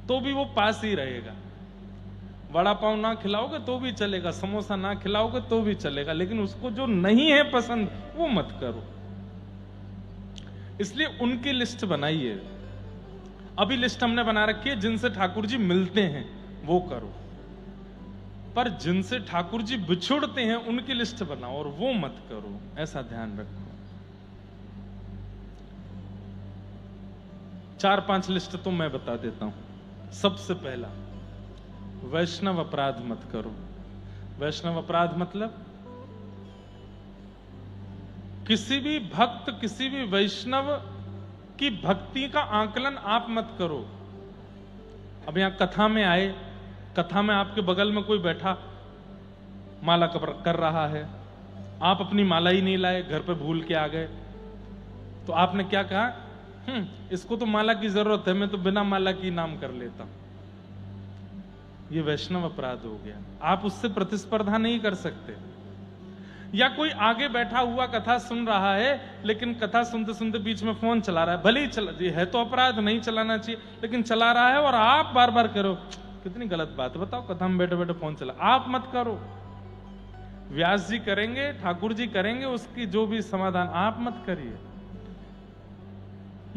तो भी वो पास ही रहेगा। वड़ा पाव ना खिलाओगे तो भी चलेगा, समोसा ना खिलाओगे तो भी चलेगा, लेकिन उसको जो नहीं है पसंद वो मत करो। इसलिए उनकी लिस्ट बनाइए। अभी लिस्ट हमने बना रखी है, जिनसे ठाकुर जी मिलते हैं वो करो, पर जिनसे ठाकुर जी बिछुड़ते हैं उनकी लिस्ट बनाओ और वो मत करो, ऐसा ध्यान रखो। 4-5 लिस्ट तो मैं बता देता हूं। सबसे पहला, वैष्णव अपराध मत करो। वैष्णव अपराध मतलब किसी भी भक्त, किसी भी वैष्णव की भक्ति का आकलन आप मत करो। अब यहां कथा में आए, कथा में आपके बगल में कोई बैठा माला कर रहा है, आप अपनी माला ही नहीं लाए, घर पे भूल के आ गए, तो आपने क्या कहा? इसको तो माला की जरूरत है, मैं तो बिना माला की नाम कर लेता हूं। ये वैष्णव अपराध हो गया। आप उससे प्रतिस्पर्धा नहीं कर सकते। या कोई आगे बैठा हुआ कथा सुन रहा है, लेकिन कथा सुनते सुनते बीच में फोन चला रहा है, भले ही चला, है तो अपराध, नहीं चलाना चाहिए, लेकिन चला रहा है और आप बार बार करो, कितनी गलत बात है बताओ। कथा में बैठे बैठे फोन चला, आप मत करो। व्यास जी करेंगे, ठाकुर जी करेंगे, उसकी जो भी समाधान, आप मत करिए।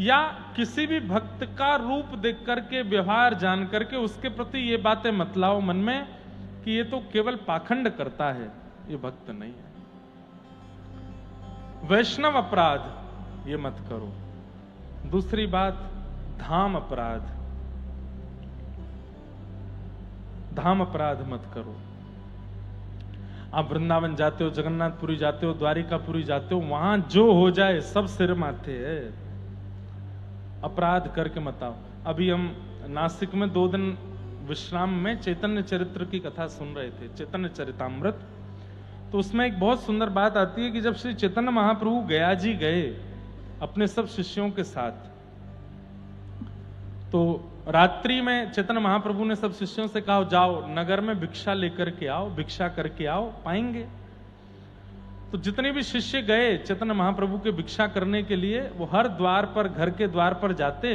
या किसी भी भक्त का रूप देख करके, व्यवहार जान करके उसके प्रति ये बातें मत लाओ मन में कि ये तो केवल पाखंड करता है, ये भक्त नहीं है। वैष्णव अपराध ये मत करो। दूसरी बात, धाम अपराध। धाम अपराध मत करो। आप वृंदावन जाते हो, जगन्नाथपुरी जाते हो, द्वारिकापुरी जाते हो, वहां जो हो जाए सब सिर माथे है, अपराध करके मत आओ। अभी हम नासिक में 2 दिन विश्राम में चैतन्य चरित्र की कथा सुन रहे थे, चैतन्य चरितामृत। तो उसमें एक बहुत सुंदर बात आती है कि जब श्री चैतन्य महाप्रभु गया जी गए अपने सब शिष्यों के साथ, तो रात्रि में चैतन्य महाप्रभु ने सब शिष्यों से कहा, जाओ नगर में भिक्षा लेकर के आओ, भिक्षा करके आओ, पाएंगे। तो जितने भी शिष्य गए चैतन्य महाप्रभु के भिक्षा करने के लिए, वो हर द्वार पर, घर के द्वार पर जाते,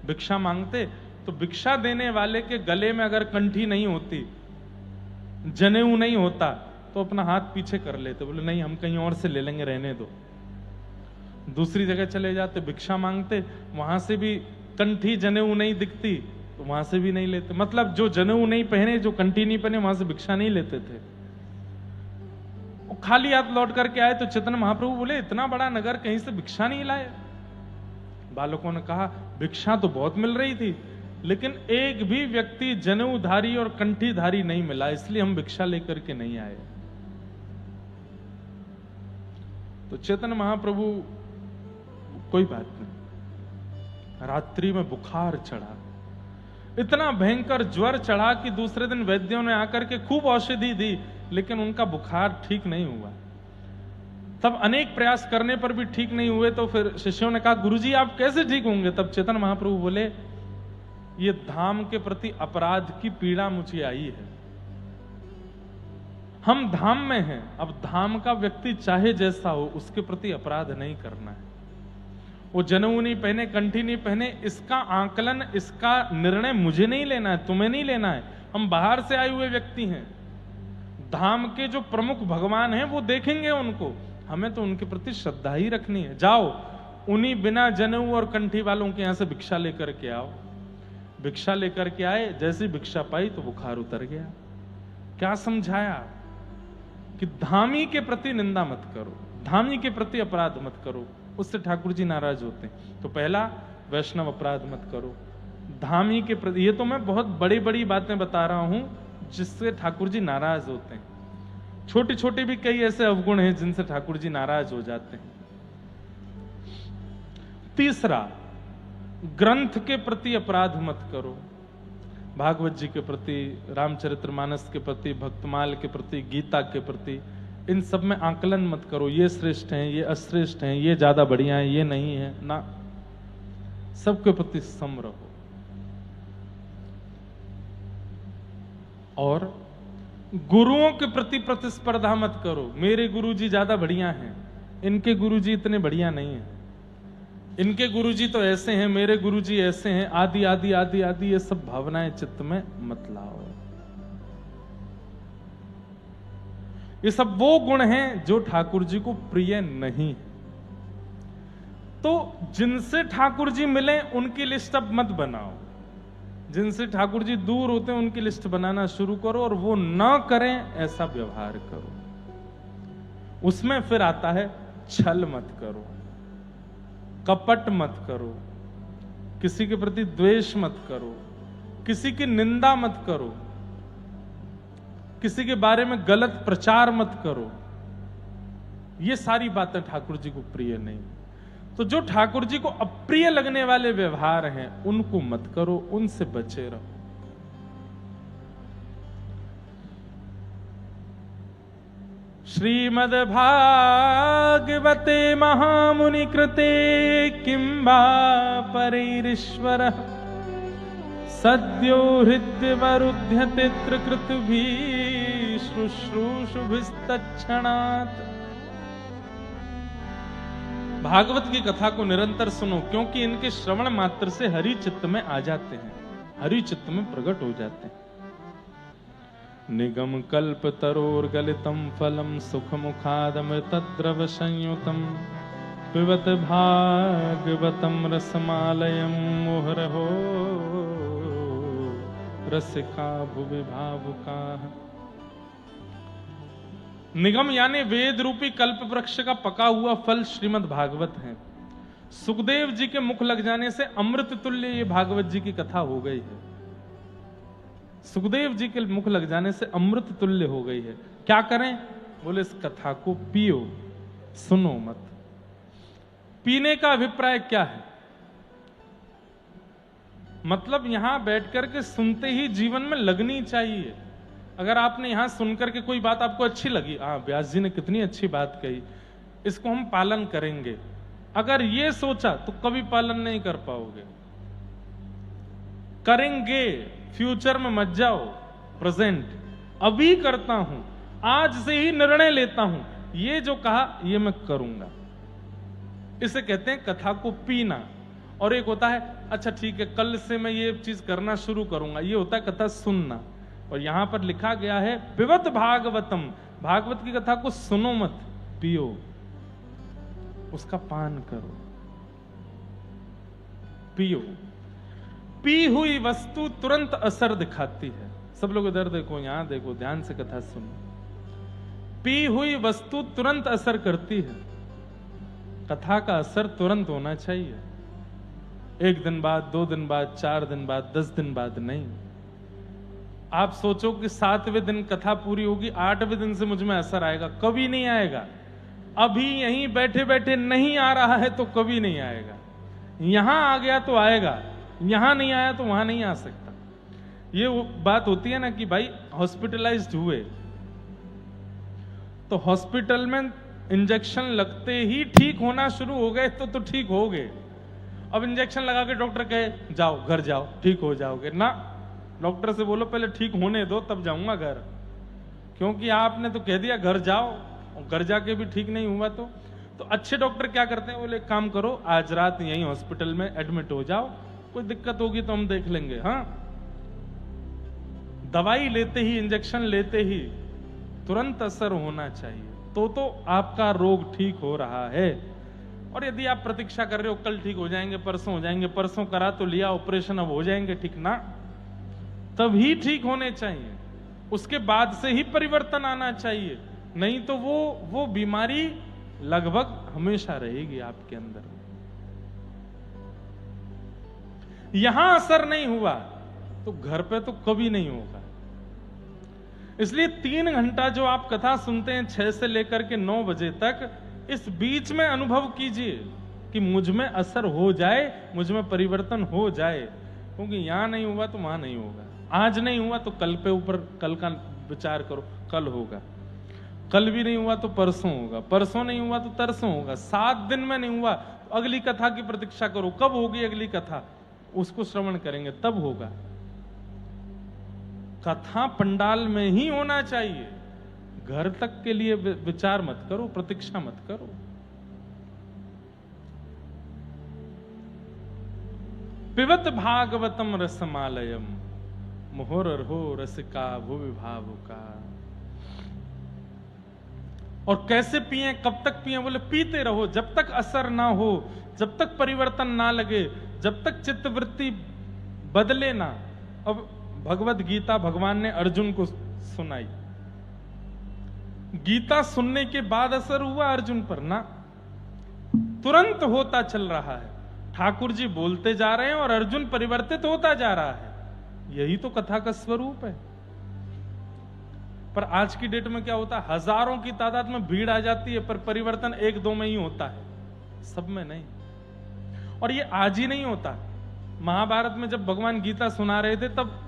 भिक्षा मांगते। तो भिक्षा देने वाले के गले में अगर कंठी नहीं होती, जनेऊ नहीं होता, तो अपना हाथ पीछे कर लेते, बोले नहीं हम कहीं और से ले लेंगे, रहने दो। दूसरी जगह चले जाते, भिक्षा मांगते, वहां से भी कंठी जनेऊ नहीं दिखती, तो वहां से भी नहीं लेते। मतलब जो जनेऊ नहीं पहने, जो कंठी नहीं पहने, वहां से भिक्षा नहीं लेते थे। खाली हाथ लौट करके आए तो चैतन्य महाप्रभु बोले, इतना बड़ा नगर कहीं से भिक्षा नहीं लाए? बालकों ने कहा, भिक्षा तो बहुत मिल रही थी, लेकिन एक भी व्यक्ति जनेऊधारी और कंठीधारी नहीं मिला, इसलिए हम भिक्षा लेकर के नहीं आए। तो चैतन्य महाप्रभु, कोई बात नहीं, रात्रि में बुखार चढ़ा, इतना भयंकर ज्वर चढ़ा कि दूसरे दिन वैद्यों ने आकर के खूब औषधि दी, लेकिन उनका बुखार ठीक नहीं हुआ। तब अनेक प्रयास करने पर भी ठीक नहीं हुए, तो फिर शिष्यों ने कहा, गुरुजी आप कैसे ठीक होंगे? तब चैतन्य महाप्रभु बोले, ये धाम के प्रति अपराध की पीड़ा मुझे आई है। हम धाम में हैं, अब धाम का व्यक्ति चाहे जैसा हो, उसके प्रति अपराध नहीं करना है। वो जनेऊ नहीं पहने, कंठी नहीं पहने, इसका आकलन, इसका निर्णय मुझे नहीं लेना है, तुम्हें नहीं लेना है। हम बाहर से आए हुए व्यक्ति हैं, धाम के जो प्रमुख भगवान हैं वो देखेंगे उनको, हमें तो उनके प्रति श्रद्धा ही रखनी है। जाओ उन्हीं बिना जनेऊ और कंठी वालों के यहां से भिक्षा लेकर के आओ। भिक्षा लेकर के आए, जैसी भिक्षा पाई तो बुखार उतर गया। क्या समझाया कि धामी के प्रति निंदा मत करो, धामी के प्रति अपराध मत करो, उससे ठाकुर जी नाराज होते हैं। तो पहला, वैष्णव अपराध मत करो, धामी के प्रति। ये तो मैं बहुत बड़ी बड़ी बातें बता रहा हूं जिससे ठाकुर जी नाराज होते हैं। छोटे छोटे भी कई ऐसे अवगुण हैं जिनसे ठाकुर जी नाराज हो जाते हैं। तीसरा, ग्रंथ के प्रति अपराध मत करो, भागवत जी के प्रति, रामचरितमानस के प्रति, भक्तमाल के प्रति, गीता के प्रति, इन सब में आकलन मत करो, ये श्रेष्ठ हैं, ये अश्रेष्ठ हैं, ये ज्यादा बढ़िया है, ये नहीं है ना। सबके प्रति सम रहो। और गुरुओं के प्रति प्रतिस्पर्धा मत करो, मेरे गुरुजी ज्यादा बढ़िया हैं, इनके गुरुजी इतने बढ़िया नहीं हैं, इनके गुरुजी तो ऐसे हैं, मेरे गुरुजी ऐसे हैं, आदि आदि आदि आदि, ये सब भावनाएं चित्त में मत लाओ। ये सब वो गुण हैं जो ठाकुर जी को प्रिय नहीं। तो जिनसे ठाकुर जी मिले उनकी लिस्ट अब मत बनाओ, जिनसे ठाकुर जी दूर होते हैं उनकी लिस्ट बनाना शुरू करो, और वो ना करें ऐसा व्यवहार करो। उसमें फिर आता है, छल मत करो, कपट मत करो, किसी के प्रति द्वेष मत करो, किसी की निंदा मत करो, किसी के बारे में गलत प्रचार मत करो। ये सारी बातें ठाकुर जी को प्रिय नहीं। तो जो ठाकुर जी को अप्रिय लगने वाले व्यवहार हैं उनको मत करो, उनसे बचे रहो। श्रीमद् भागवते महामुनि कृते किंबा परैरीश्वरः सद्यो हृद्यवरुध्यते त्रिकृतभिः शुश्रूषुभिस्तत्क्षणात्। भागवत की कथा को निरंतर सुनो, क्योंकि इनके श्रवण मात्र से हरि चित्त में आ जाते हैं, हरि चित्त में प्रकट हो जाते हैं। निगम कल्प तरोर्गलितम फलम सुख मुखादमृतद्रव संयुतम पिबत भागवतम रसमालयम मुहुरहो रसिका भुवि भावुकाः। निगम यानी वेद रूपी कल्प वृक्ष का पका हुआ फल श्रीमद् भागवत है। सुखदेव जी के मुख लग जाने से अमृत तुल्य ये भागवत जी की कथा हो गई है। सुखदेव जी के मुख लग जाने से अमृत तुल्य हो गई है। क्या करें? बोले इस कथा को पियो, सुनो मत। पीने का अभिप्राय क्या है? मतलब यहां बैठकर के सुनते ही जीवन में लगनी चाहिए। अगर आपने यहां सुनकर के कोई बात आपको अच्छी लगी, व्यास जी ने कितनी अच्छी बात कही, इसको हम पालन करेंगे, अगर ये सोचा तो कभी पालन नहीं कर पाओगे। करेंगे, फ्यूचर में मत जाओ, प्रेजेंट अभी करता हूं, आज से ही निर्णय लेता हूं, ये जो कहा ये मैं करूंगा। इसे कहते हैं कथा को पीना। और एक होता है अच्छा ठीक है कल से मैं ये चीज करना शुरू करूंगा, ये होता है कथा सुनना। और यहां पर लिखा गया है पिबत भागवतम, भागवत की कथा को सुनो मत, पियो, उसका पान करो, पियो। पी हुई वस्तु तुरंत असर दिखाती है। सब लोग इधर देखो, यहां देखो, ध्यान से कथा सुनो। पी हुई वस्तु तुरंत असर करती है, कथा का असर तुरंत होना चाहिए। 1 दिन बाद, 2 दिन बाद, 4 दिन बाद, 10 दिन बाद नहीं। आप सोचो कि 7वें दिन कथा पूरी होगी, 8वें दिन से मुझ में असर आएगा, कभी नहीं आएगा। अभी यहीं बैठे बैठे नहीं आ रहा है तो कभी नहीं आएगा। यहां आ गया तो आएगा, यहां नहीं आया तो वहां नहीं आ सकता। ये वो बात होती है ना कि भाई हॉस्पिटलाइज्ड हुए तो हॉस्पिटल में इंजेक्शन लगते ही ठीक होना शुरू हो गए तो ठीक हो गए। अब इंजेक्शन लगा के डॉक्टर कहे जाओ घर जाओ ठीक हो जाओगे ना, डॉक्टर से बोलो पहले ठीक होने दो तब जाऊंगा घर, क्योंकि आपने तो कह दिया घर जाओ, घर जाके भी ठीक नहीं हुआ तो अच्छे डॉक्टर क्या करते हैं, बोले एक काम करो आज रात यहीं हॉस्पिटल में एडमिट हो जाओ, कोई दिक्कत होगी तो हम देख लेंगे। हाँ, दवाई लेते ही, इंजेक्शन लेते ही तुरंत असर होना चाहिए तो आपका रोग ठीक हो रहा है। और यदि आप प्रतीक्षा कर रहे हो कल ठीक हो जाएंगे, परसों हो जाएंगे, परसों करा तो लिया ऑपरेशन अब हो जाएंगे ठीक ना, तभी ठीक होने चाहिए, उसके बाद से ही परिवर्तन आना चाहिए, नहीं तो वो बीमारी लगभग हमेशा रहेगी आपके अंदर। यहां असर नहीं हुआ तो घर पे तो कभी नहीं होगा। इसलिए 3 घंटा जो आप कथा सुनते हैं 6 से लेकर के 9 बजे तक, इस बीच में अनुभव कीजिए कि मुझ में असर हो जाए, मुझ में परिवर्तन हो जाए, क्योंकि यहां नहीं हुआ तो वहां नहीं होगा। आज नहीं हुआ तो कल पे ऊपर, कल का विचार करो, कल होगा, कल भी नहीं हुआ तो परसों होगा, परसों नहीं हुआ तो तरसों होगा, 7 दिन में नहीं हुआ तो अगली कथा की प्रतीक्षा करो, कब होगी अगली कथा, उसको श्रवण करेंगे तब होगा। कथा पंडाल में ही होना चाहिए, घर तक के लिए विचार मत करो, प्रतीक्षा मत करो। पिबत भागवतम रसमालयम मुहुरर्हो रसिका भुवि भावुका। और कैसे पिए, कब तक पिए, बोले पीते रहो जब तक असर ना हो, जब तक परिवर्तन ना लगे, जब तक चित्तवृत्ति बदले ना। अब भगवत गीता भगवान ने अर्जुन को सुनाई, गीता सुनने के बाद असर हुआ अर्जुन पर ना, तुरंत होता चल रहा है। ठाकुर जी बोलते जा रहे हैं और अर्जुन परिवर्तित होता जा रहा है, यही तो कथा का स्वरूप है। पर आज की डेट में क्या होता है, हजारों की तादाद में भीड़ आ जाती है, पर परिवर्तन 1-2 में ही होता है, सब में नहीं। और ये आज ही नहीं होता, महाभारत में जब भगवान गीता सुना रहे थे तब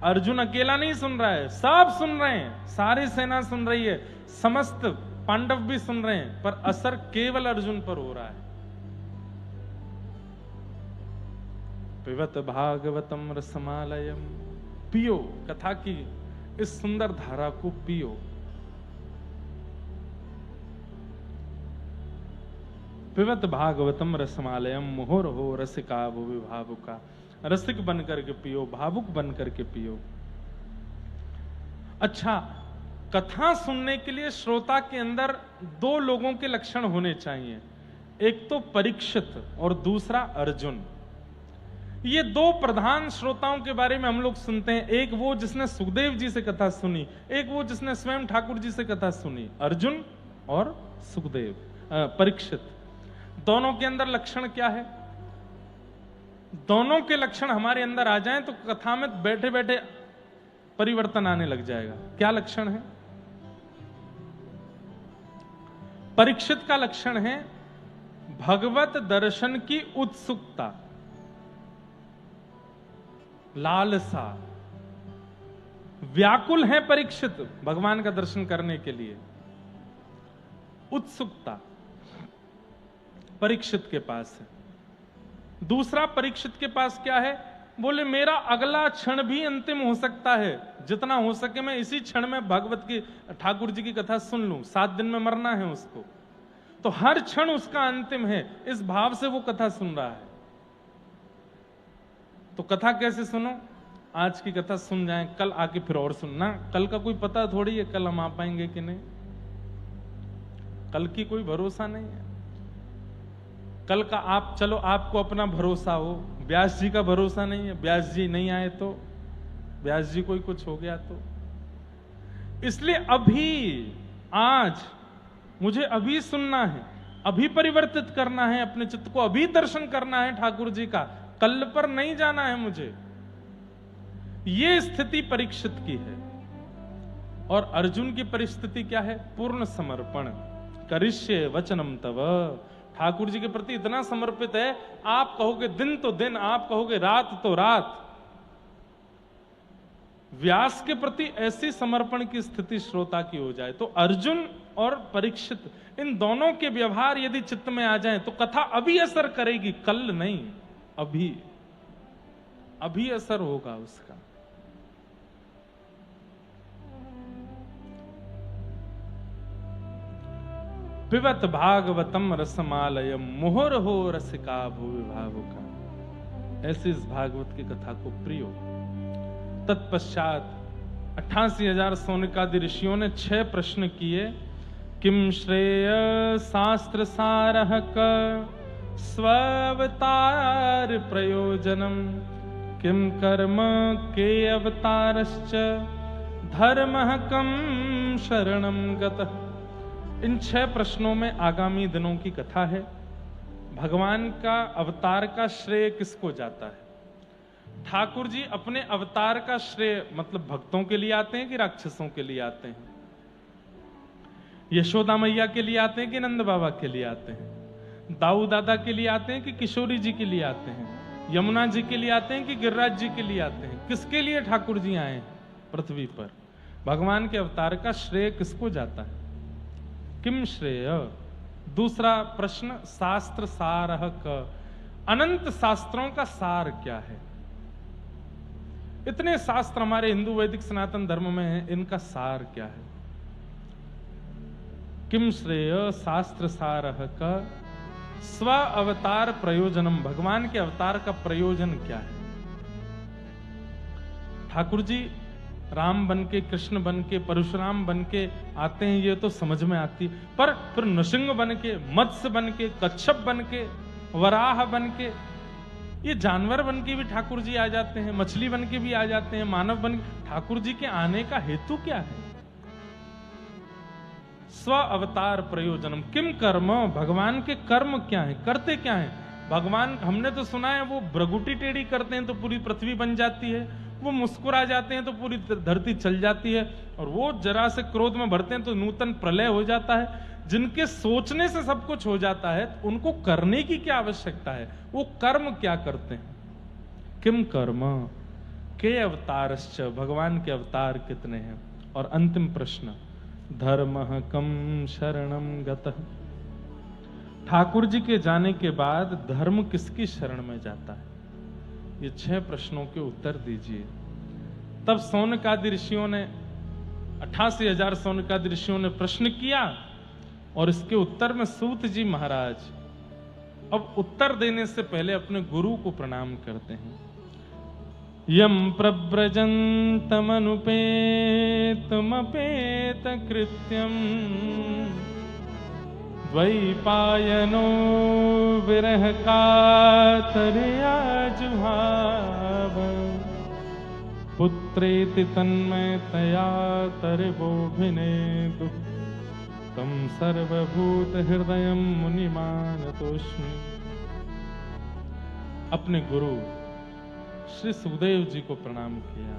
अर्जुन अकेला नहीं सुन रहा है, सब सुन रहे हैं, सारी सेना सुन रही है, समस्त पांडव भी सुन रहे हैं, पर असर केवल अर्जुन पर हो रहा है। पिबत भागवतम रसमालयम, पियो कथा की इस सुंदर धारा को पियो। पिबत भागवतम रसमालयम मुहुरर्हो रसिका भुवि भावुका। रसिक बन करके पियो, भावुक बन करके पियो। अच्छा, कथा सुनने के लिए श्रोता के अंदर 2 लोगों के लक्षण होने चाहिए, एक तो परीक्षित और दूसरा अर्जुन। ये 2 प्रधान श्रोताओं के बारे में हम लोग सुनते हैं, एक वो जिसने सुखदेव जी से कथा सुनी, एक वो जिसने स्वयं ठाकुर जी से कथा सुनी, अर्जुन और सुखदेव, परीक्षित। दोनों के अंदर लक्षण क्या है? दोनों के लक्षण हमारे अंदर आ जाएं तो कथा में बैठे बैठे परिवर्तन आने लग जाएगा। क्या लक्षण है? परीक्षित का लक्षण है भगवत दर्शन की उत्सुकता, लालसा, व्याकुल है परीक्षित भगवान का दर्शन करने के लिए, उत्सुकता परीक्षित के पास है। दूसरा परीक्षित के पास क्या है? बोले मेरा अगला क्षण भी अंतिम हो सकता है, जितना हो सके मैं इसी क्षण में भगवत की, ठाकुर जी की कथा सुन लूं, 7 दिन में मरना है उसको, तो हर क्षण उसका अंतिम है, इस भाव से वो कथा सुन रहा है। तो कथा कैसे सुनो? आज की कथा सुन जाएं, कल आके फिर और सुनना, कल का कोई पता थोड़ी है कल हम आ पाएंगे कि नहीं, कल की कोई भरोसा नहीं है। कल का आप चलो, आपको अपना भरोसा हो, व्यास जी का भरोसा नहीं है, व्यास जी नहीं आए तो, व्यास जी कोई कुछ हो गया तो। इसलिए अभी, आज मुझे अभी सुनना है, अभी परिवर्तित करना है अपने चित्त को, अभी दर्शन करना है ठाकुर जी का, तल पर नहीं जाना है मुझे। ये स्थिति परीक्षित की है। और अर्जुन की परिस्थिति क्या है? पूर्ण समर्पण। करिष्ये वचनम तव, ठाकुर जी के प्रति इतना समर्पित है, आप कहोगे दिन तो दिन, आप कहोगे रात तो रात। व्यास के प्रति ऐसी समर्पण की स्थिति श्रोता की हो जाए तो अर्जुन और परीक्षित इन दोनों के व्यवहार यदि चित्त में आ जाए तो कथा अभी असर करेगी, कल नहीं, अभी अभी असर होगा उसका। पिबत भागवतम रसमालयम मुहुर्हो रसिका भुवि भावुका। ऐसे इस भागवत की कथा को प्रियो। तत्पश्चात 88,000 सौनकादि ऋषियों ने 6 प्रश्न किए। किम श्रेय शास्त्र सारः क स्वावतार प्रयोजनम, किम कर्म के अवतारश्च धर्मः कम शरणम गतः। इन 6 प्रश्नों में आगामी दिनों की कथा है। भगवान का अवतार का श्रेय किसको जाता है? ठाकुर जी अपने अवतार का श्रेय मतलब भक्तों के लिए आते हैं कि राक्षसों के लिए आते हैं? यशोदा मैया के लिए आते हैं कि नंद बाबा के लिए आते हैं? दाऊ दादा के लिए आते हैं कि किशोरी जी के लिए आते हैं? यमुना जी के लिए आते हैं कि गिरिराज जी के लिए आते हैं? किसके लिए ठाकुर जी आए हैं पृथ्वी पर? भगवान के अवतार का श्रेय किसको जाता है? किम श्रेय। दूसरा प्रश्न, शास्त्र सारः क, अनंत शास्त्रों का सार क्या है? इतने शास्त्र हमारे हिंदू वैदिक सनातन धर्म में हैं, इनका सार क्या है? किम श्रेय शास्त्र सारः क स्व अवतार प्रयोजनम, भगवान के अवतार का प्रयोजन क्या है? ठाकुर जी राम बन के, कृष्ण बन के, परशुराम बन के आते हैं, ये तो समझ में आती, पर फिर नृसिंह बन के, मत्स्य बन के, कच्छप बन के, वराह बन के, ये जानवर बन के भी ठाकुर जी आ जाते हैं, मछली बन के भी आ जाते हैं, मानव बन के। ठाकुर जी के आने का हेतु क्या है? स्व अवतार प्रयोजनम, किम कर्म, भगवान के कर्म क्या है, करते क्या है भगवान? हमने तो सुना है वो भ्रगुटी टेढ़ी करते हैं तो पूरी पृथ्वी बन जाती है, वो मुस्कुरा जाते हैं तो पूरी धरती चल जाती है, और वो जरा से क्रोध में भरते हैं तो नूतन प्रलय हो जाता है। जिनके सोचने से सब कुछ हो जाता है, उनको करने की क्या आवश्यकता है? वो कर्म क्या करते हैं? किम कर्म के अवतारश्च, भगवान के अवतार कितने हैं? और अंतिम प्रश्न, धर्मः कम शरणम गतः, ठाकुर जी के जाने के बाद धर्म किसकी शरण में जाता है? ये 6 प्रश्नों के उत्तर दीजिए। तब सौनकादि ऋषियों ने, 88,000 सौनकादि ऋषियों ने प्रश्न किया, और इसके उत्तर में सूत जी महाराज अब उत्तर देने से पहले अपने गुरु को प्रणाम करते हैं। यम प्रव्रजन्तमनुपेतमपेत कृत्यम द्वैपायनो विरह कातरया जुहाव, पुत्रेति तन्मयतया तर्वोभिनेदु, तम सर्वभूत हृदयम मुनिमानतोस्मि। अपने गुरु श्री सुखदेव जी को प्रणाम किया।